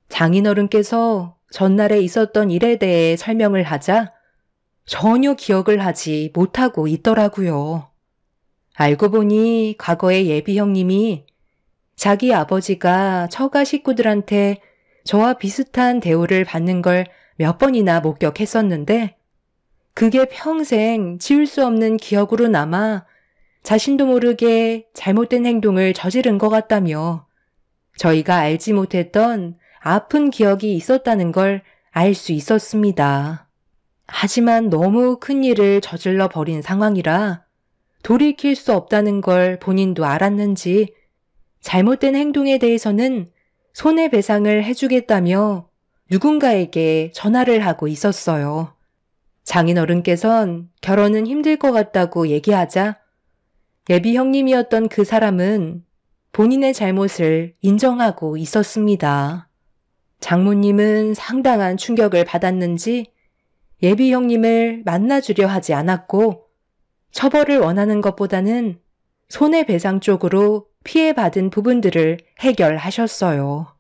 장인어른께서 전날에 있었던 일에 대해 설명을 하자 전혀 기억을 하지 못하고 있더라고요. 알고 보니 과거에 예비 형님이 자기 아버지가 처가 식구들한테 저와 비슷한 대우를 받는 걸 몇 번이나 목격했었는데 그게 평생 지울 수 없는 기억으로 남아 자신도 모르게 잘못된 행동을 저지른 것 같다며 저희가 알지 못했던 아픈 기억이 있었다는 걸 알 수 있었습니다. 하지만 너무 큰 일을 저질러 버린 상황이라 돌이킬 수 없다는 걸 본인도 알았는지 잘못된 행동에 대해서는 손해배상을 해주겠다며 누군가에게 전화를 하고 있었어요. 장인어른께선 결혼은 힘들 것 같다고 얘기하자 예비 형님이었던 그 사람은 본인의 잘못을 인정하고 있었습니다. 장모님은 상당한 충격을 받았는지 예비 형님을 만나주려 하지 않았고 처벌을 원하는 것보다는 손해배상 쪽으로 피해받은 부분들을 해결하셨어요.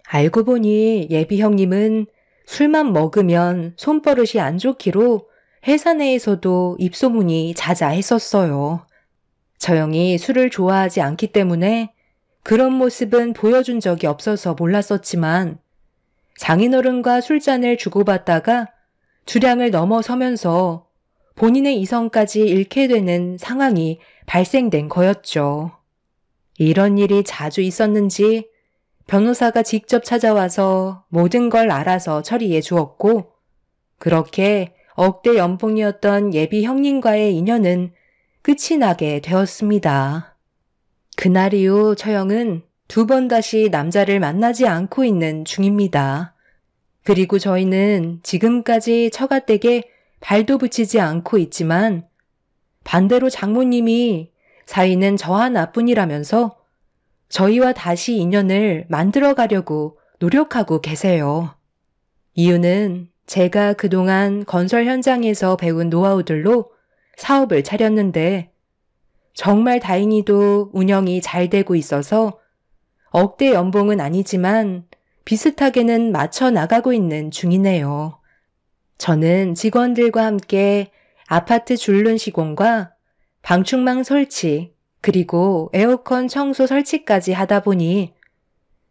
알고 보니 예비 형님은 술만 먹으면 손버릇이 안 좋기로 회사 내에서도 입소문이 자자했었어요. 처형이 술을 좋아하지 않기 때문에 그런 모습은 보여준 적이 없어서 몰랐었지만 장인어른과 술잔을 주고받다가 주량을 넘어서면서 본인의 이성까지 잃게 되는 상황이 발생된 거였죠. 이런 일이 자주 있었는지 변호사가 직접 찾아와서 모든 걸 알아서 처리해 주었고 그렇게 억대 연봉이었던 예비 형님과의 인연은 끝이 나게 되었습니다. 그날 이후 처형은 2번 다시 남자를 만나지 않고 있는 중입니다. 그리고 저희는 지금까지 처가댁에 발도 붙이지 않고 있지만 반대로 장모님이 사위는 저 하나뿐이라면서 저희와 다시 인연을 만들어 가려고 노력하고 계세요. 이유는 제가 그동안 건설 현장에서 배운 노하우들로 사업을 차렸는데 정말 다행히도 운영이 잘 되고 있어서 억대 연봉은 아니지만 비슷하게는 맞춰 나가고 있는 중이네요. 저는 직원들과 함께 아파트 줄눈 시공과 방충망 설치, 그리고 에어컨 청소 설치까지 하다 보니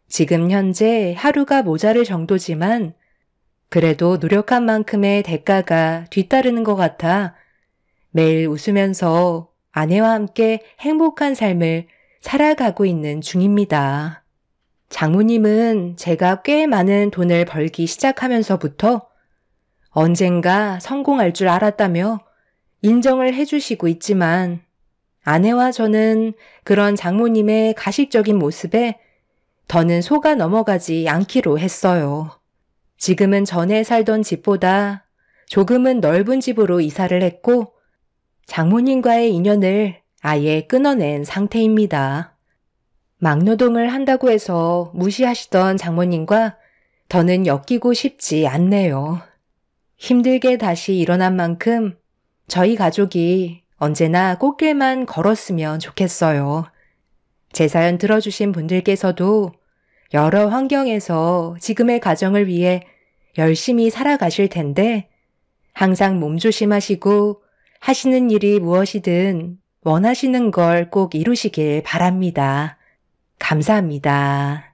지금 현재 하루가 모자랄 정도지만 그래도 노력한 만큼의 대가가 뒤따르는 것 같아 매일 웃으면서 아내와 함께 행복한 삶을 살아가고 있는 중입니다. 장모님은 제가 꽤 많은 돈을 벌기 시작하면서부터 언젠가 성공할 줄 알았다며 인정을 해주시고 있지만 아내와 저는 그런 장모님의 가식적인 모습에 더는 속아 넘어가지 않기로 했어요. 지금은 전에 살던 집보다 조금은 넓은 집으로 이사를 했고 장모님과의 인연을 아예 끊어낸 상태입니다. 막노동을 한다고 해서 무시하시던 장모님과 더는 엮이고 싶지 않네요. 힘들게 다시 일어난 만큼 저희 가족이 언제나 꽃길만 걸었으면 좋겠어요. 제 사연 들어주신 분들께서도 여러 환경에서 지금의 가정을 위해 열심히 살아가실 텐데 항상 몸조심하시고 하시는 일이 무엇이든 원하시는 걸 꼭 이루시길 바랍니다. 감사합니다.